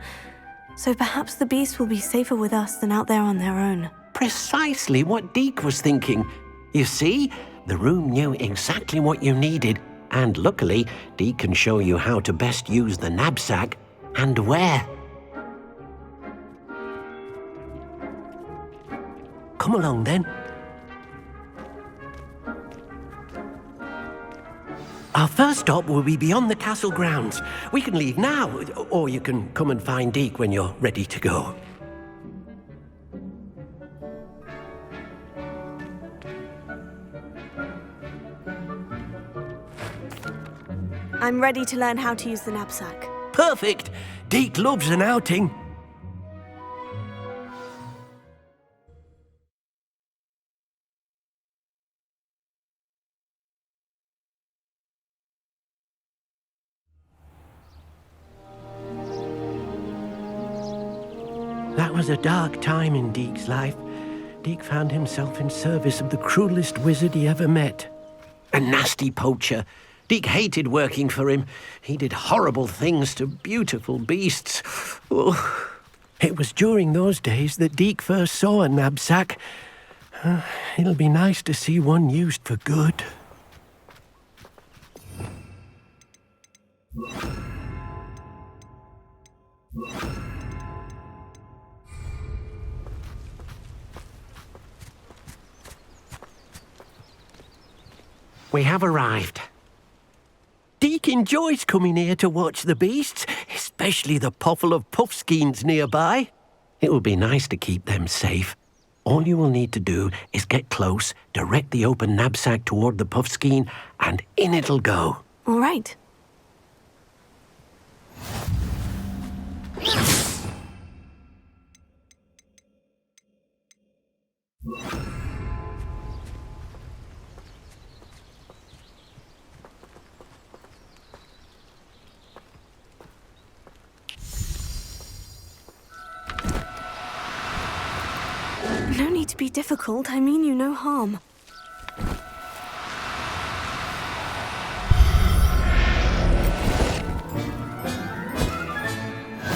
so perhaps the beasts will be safer with us than out there on their own. Precisely what Deke was thinking. You see, the room knew exactly what you needed, and luckily, Deke can show you how to best use the knapsack and where. Come along then. Our first stop will be beyond the castle grounds. We can leave now, or you can come and find Deke when you're ready to go. I'm ready to learn how to use the knapsack. Perfect! Deke loves an outing. That was a dark time in Deke's life. Deke found himself in service of the cruelest wizard he ever met. A nasty poacher. Deke hated working for him. He did horrible things to beautiful beasts. Oh. It was during those days that Deke first saw a knapsack. It'll be nice to see one used for good. We have arrived. Deke enjoys coming here to watch the beasts, especially the potful of puffskeins nearby. It will be nice to keep them safe. All you will need to do is get close, direct the open knapsack toward the puffskein, and in it'll go. All right. No need to be difficult. I mean you no harm.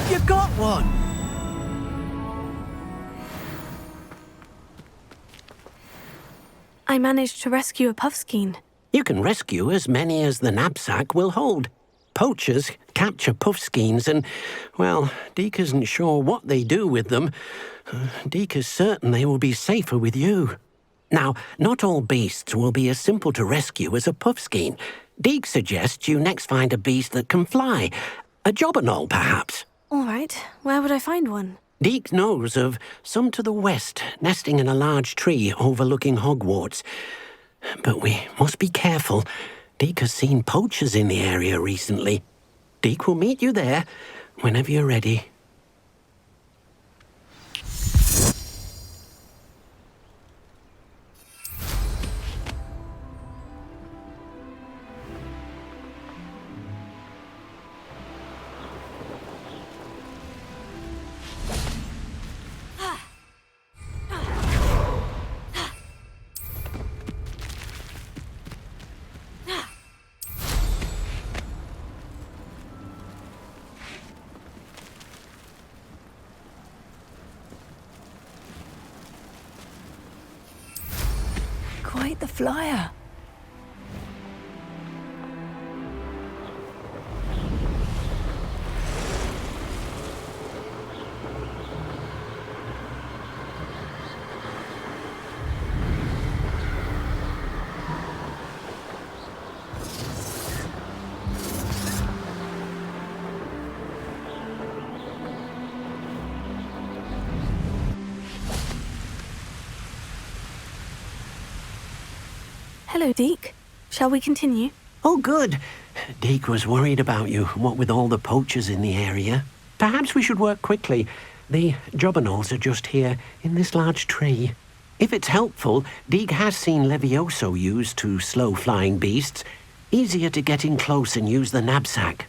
You got one! I managed to rescue a puffskein. You can rescue as many as the knapsack will hold. Poachers capture puffskeins and, well, Deke isn't sure what they do with them. Deke is certain they will be safer with you. Now, not all beasts will be as simple to rescue as a puffskein. Deke suggests you next find a beast that can fly. A jobberknoll, perhaps. All right. Where would I find one? Deke knows of some to the west, nesting in a large tree overlooking Hogwarts. But we must be careful. Deke has seen poachers in the area recently. Deke will meet you there whenever you're ready. Quite the flyer. Hello, Deke. Shall we continue? Oh, good. Deke was worried about you, what with all the poachers in the area. Perhaps we should work quickly. The jobberknolls are just here, in this large tree. If it's helpful, Deke has seen Levioso used to slow flying beasts. Easier to get in close and use the knapsack.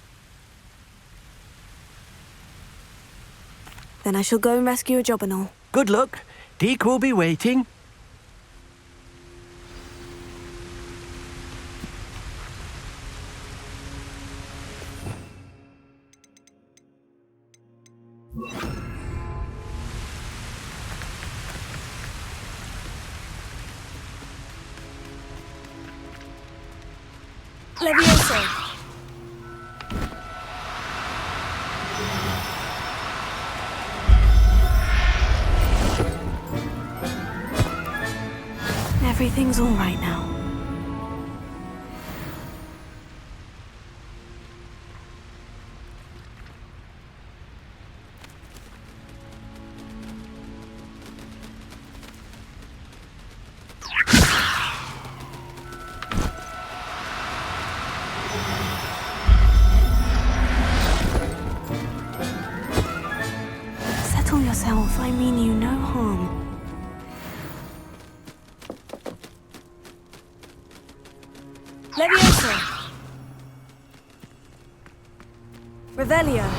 Then I shall go and rescue a jobberknoll. Good luck. Deke will be waiting. Levioso. Everything's all right now. Settle yourself. I mean you no harm. Levioso. Revelio.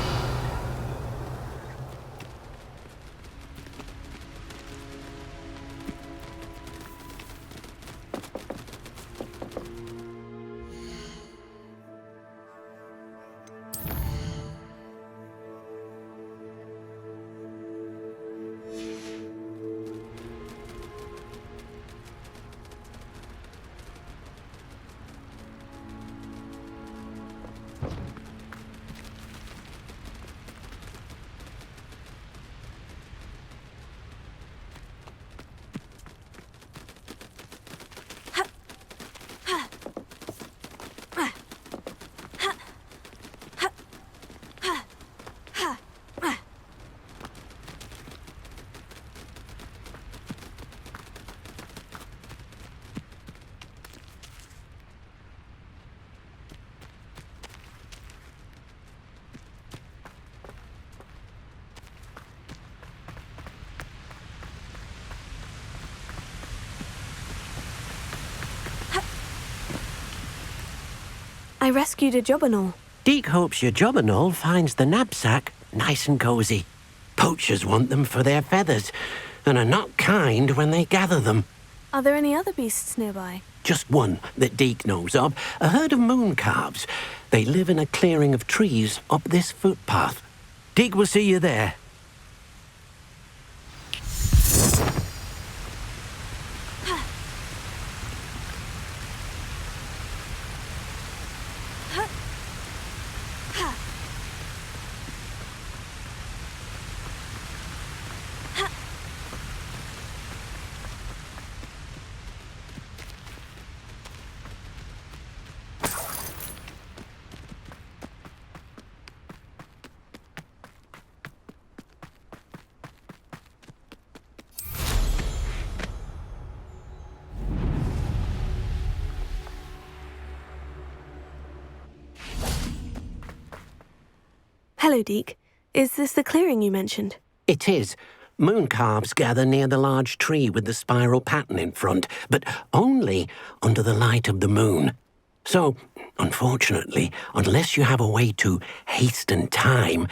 I rescued a jobberknoll. Deke hopes your jobberknoll finds the knapsack nice and cozy. Poachers want them for their feathers, and are not kind when they gather them. Are there any other beasts nearby? Just one that Deke knows of, a herd of moon calves. They live in a clearing of trees up this footpath. Deke will see you there. Hello, Deke. Is this the clearing you mentioned? It is. Moon calves gather near the large tree with the spiral pattern in front, but only under the light of the moon. So, unfortunately, unless you have a way to hasten time,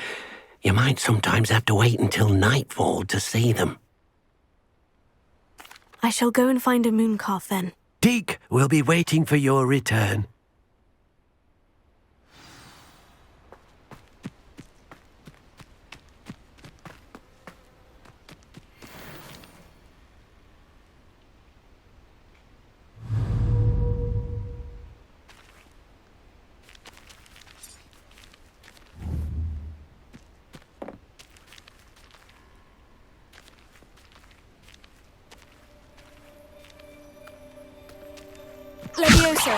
you might sometimes have to wait until nightfall to see them. I shall go and find a moon calf then. Deke will be waiting for your return. Levioso!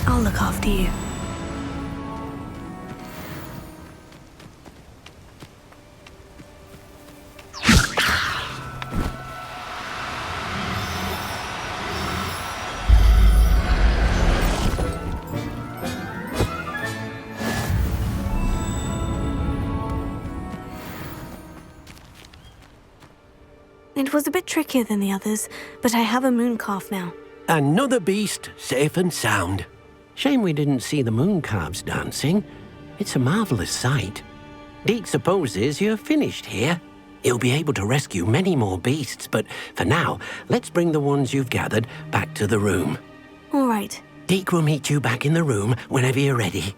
I'll look after you. It was a bit trickier than the others, but I have a moon calf now. Another beast, safe and sound. Shame we didn't see the moon calves dancing. It's a marvellous sight. Deke supposes you're finished here. He'll be able to rescue many more beasts, but for now, let's bring the ones you've gathered back to the room. All right. Deke will meet you back in the room whenever you're ready.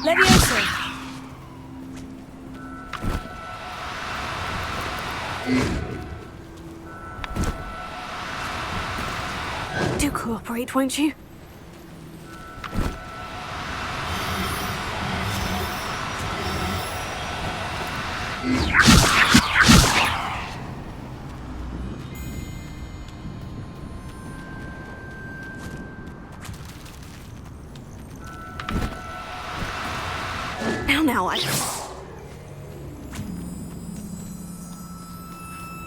Levioso! Do cooperate, won't you? Now,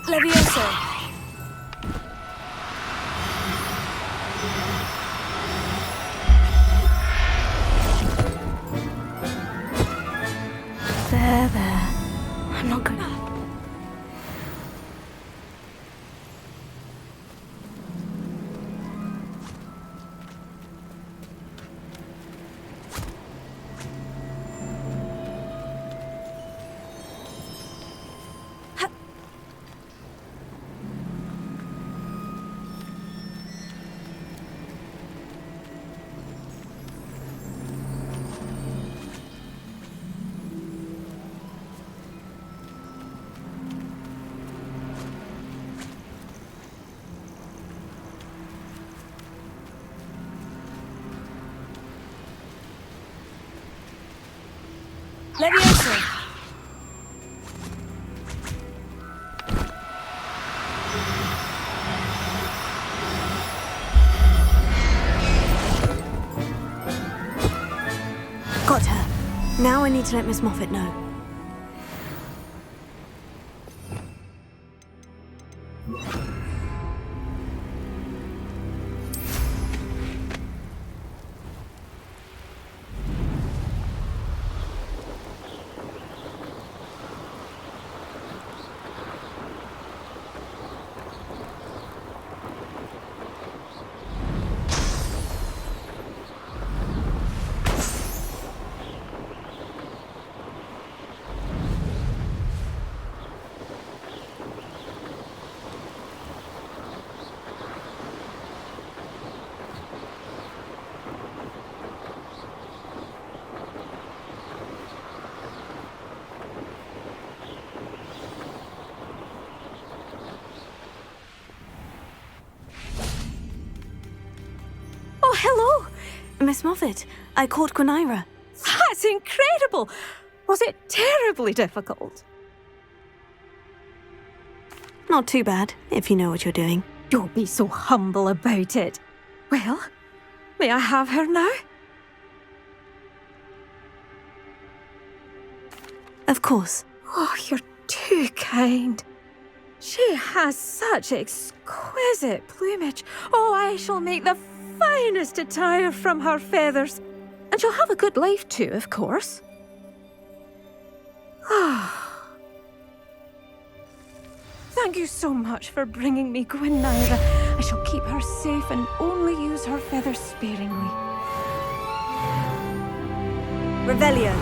Levioso! There. I'm not gonna... Levioso! Got her. Now I need to let Miss Moffat know. Oh, hello! Miss Moffat, I caught Quinaira. That's incredible! Was it terribly difficult? Not too bad, if you know what you're doing. Don't be so humble about it. Well, may I have her now? Of course. Oh, you're too kind. She has such exquisite plumage. Oh, I shall make the finest attire from her feathers. And she'll have a good life too, of course. Ah. Thank you so much for bringing me Gwynaira. I shall keep her safe and only use her feathers sparingly. Revelio.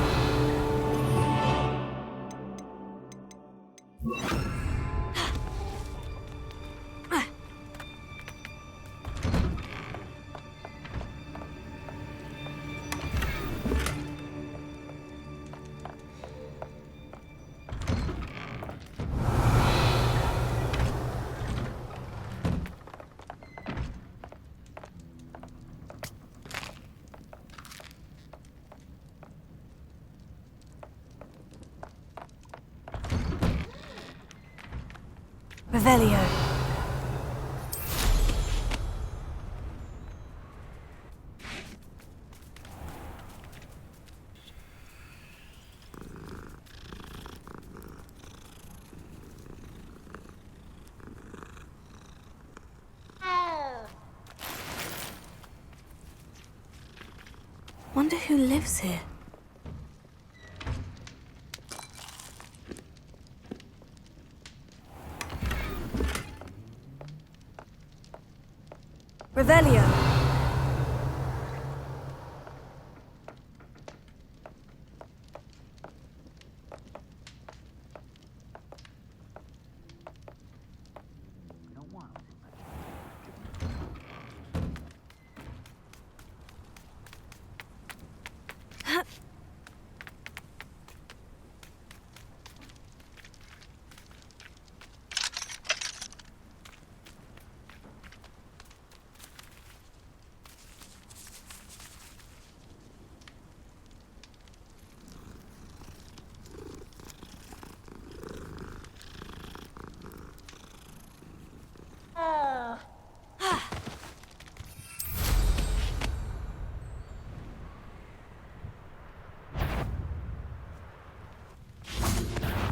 Revelio. Wonder who lives here. Revelio.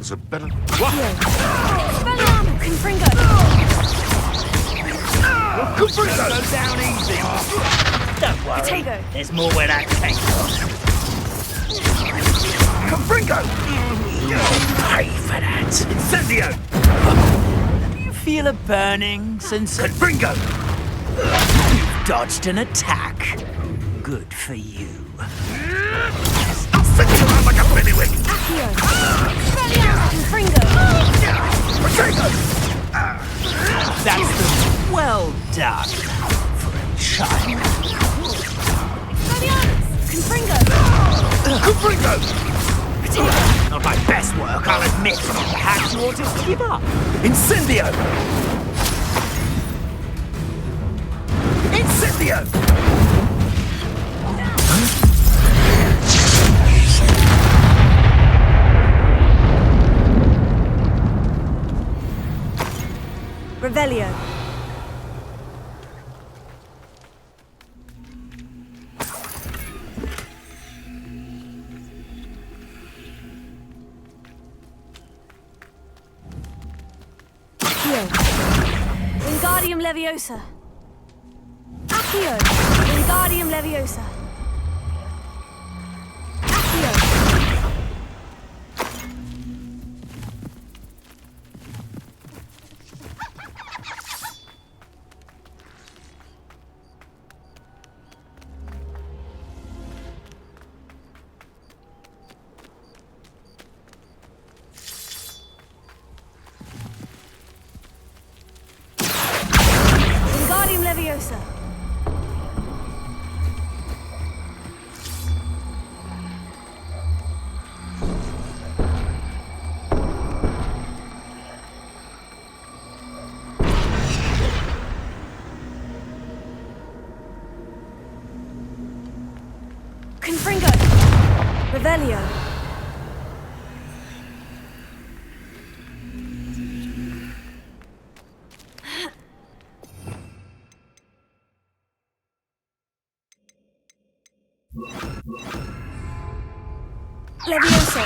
as a better... Expelliarmus! Confringo! Confringo! Go down easy. Don't worry. Potato. There's more where that came from. Confringo! You'll pay for that. Incendio! Do you feel a burning sensation? Confringo! You've dodged an attack. Good for you. I'll send you around like a bailiwick! Accio! Expelliarmus! Confringo! Potato! That's the well done for a child. Expelliarmus! Confringo! Confringo! Potato! Not my best work, I'll admit. Perhaps you ought to give up. Incendio! Incendio! Revelio. Wingardium Leviosa. Accio. Wingardium Leviosa. Accio. Wingardium Leviosa. Confringo. Revelio. Levioso.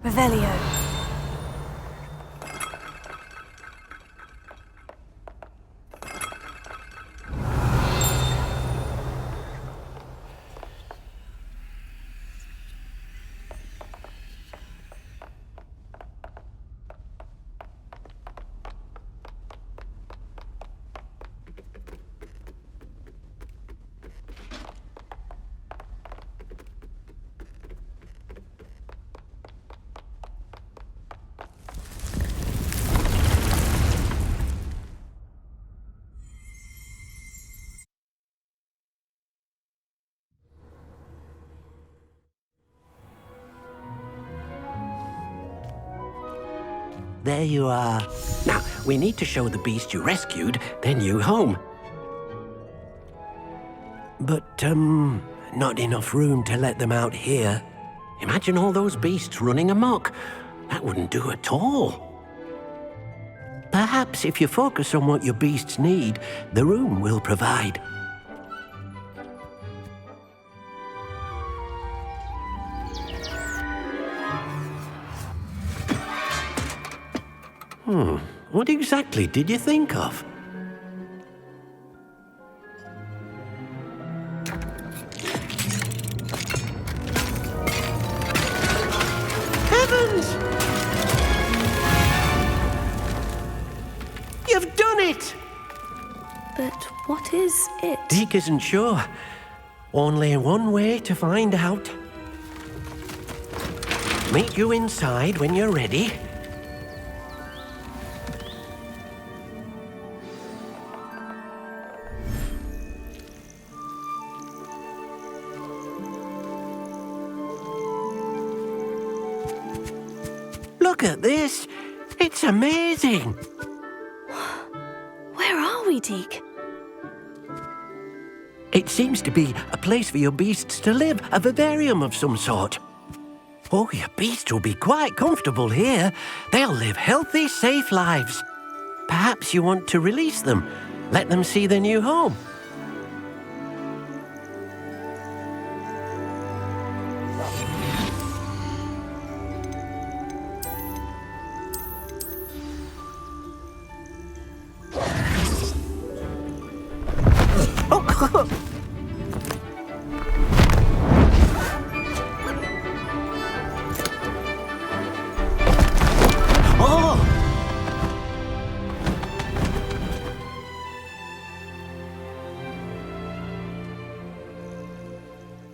Revelio. there you are. Now, we need to show the beast you rescued their new home. But, not enough room to let them out here. Imagine all those beasts running amok. That wouldn't do at all. Perhaps if you focus on what your beasts need, the room will provide. What exactly did you think of? Heavens! You've done it! But what is it? Deke isn't sure. Only one way to find out. Meet you inside when you're ready. Look at this! It's amazing! Where are we, Deke? It seems to be a place for your beasts to live, a vivarium of some sort. Oh, your beasts will be quite comfortable here. They'll live healthy, safe lives. Perhaps you want to release them, let them see their new home.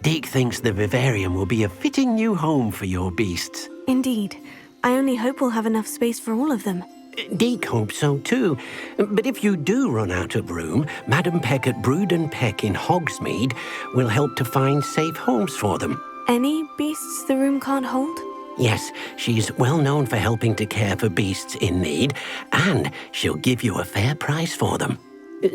Deke thinks the vivarium will be a fitting new home for your beasts. Indeed. I only hope we'll have enough space for all of them. Deke hopes so too. But if you do run out of room, Madam Peck at Brood and Peck in Hogsmeade will help to find safe homes for them. Any beasts the room can't hold? Yes, she's well known for helping to care for beasts in need, and she'll give you a fair price for them.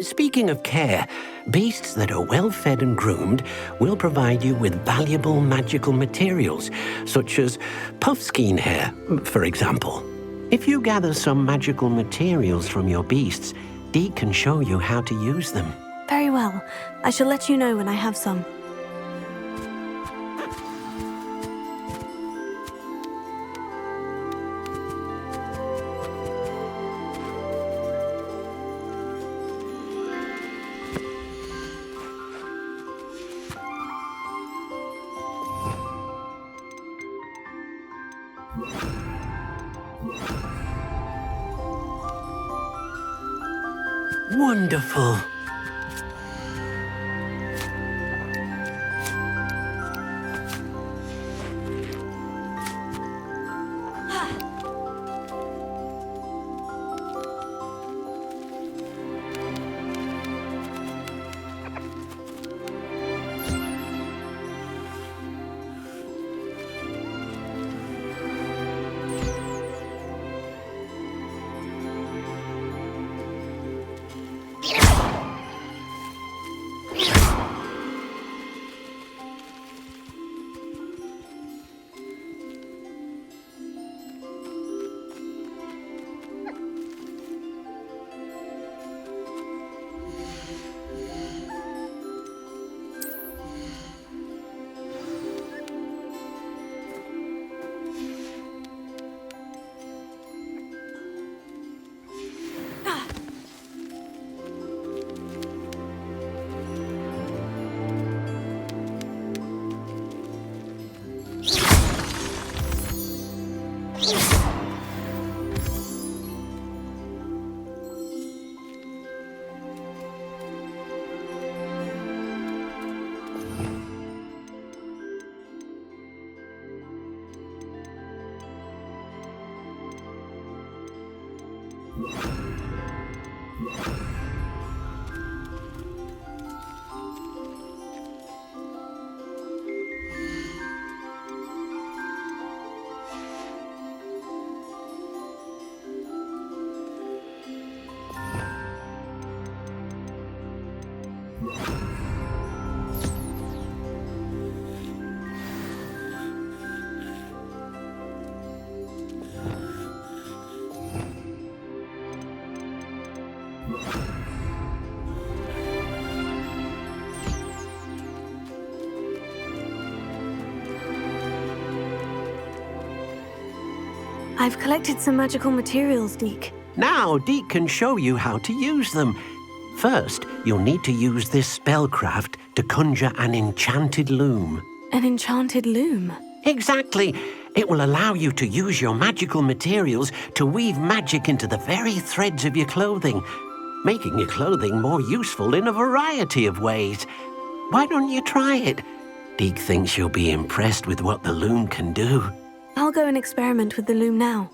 Speaking of care, beasts that are well fed and groomed will provide you with valuable magical materials, such as puffskein hair, for example. If you gather some magical materials from your beasts, Deke can show you how to use them. Very well. I shall let you know when I have some. Wonderful. I've collected some magical materials, Deke. Now, Deke can show you how to use them. First, you'll need to use this spellcraft to conjure an enchanted loom. An enchanted loom? Exactly. It will allow you to use your magical materials to weave magic into the very threads of your clothing, making your clothing more useful in a variety of ways. Why don't you try it? Deke thinks you'll be impressed with what the loom can do. I'll go and experiment with the loom now.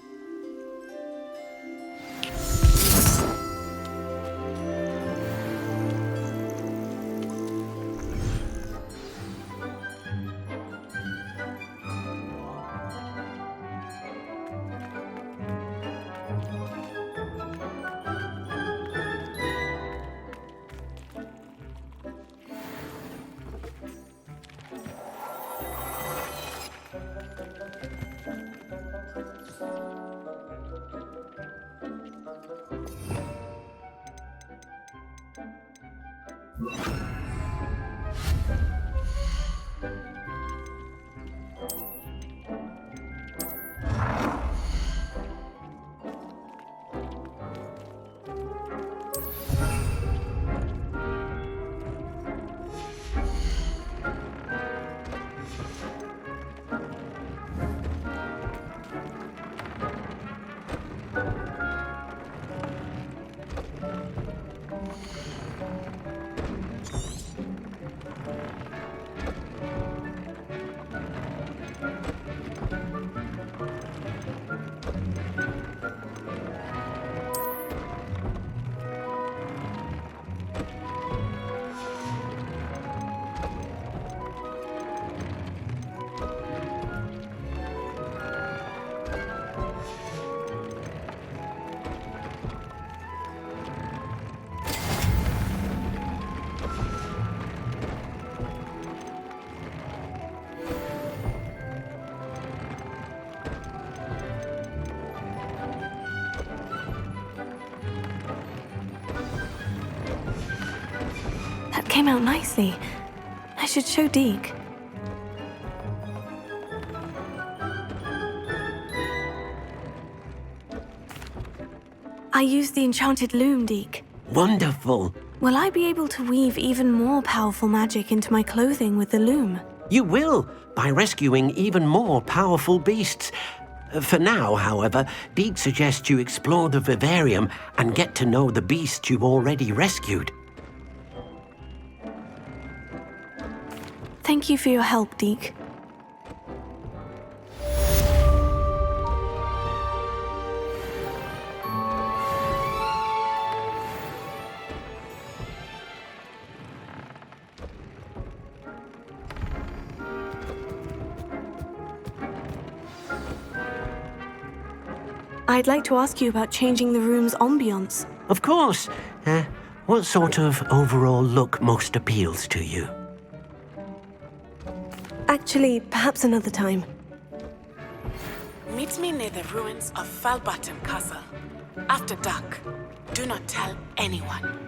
That came out nicely. I should show Deke. I used the enchanted loom, Deke. Wonderful. Will I be able to weave even more powerful magic into my clothing with the loom? You will, by rescuing even more powerful beasts. For now, however, Deke suggests you explore the vivarium and get to know the beasts you've already rescued. Thank you for your help, Deke. I'd like to ask you about changing the room's ambiance. Of course. What sort of overall look most appeals to you? Actually, perhaps another time. Meet me near the ruins of Falbottom Castle. After dark. Do not tell anyone.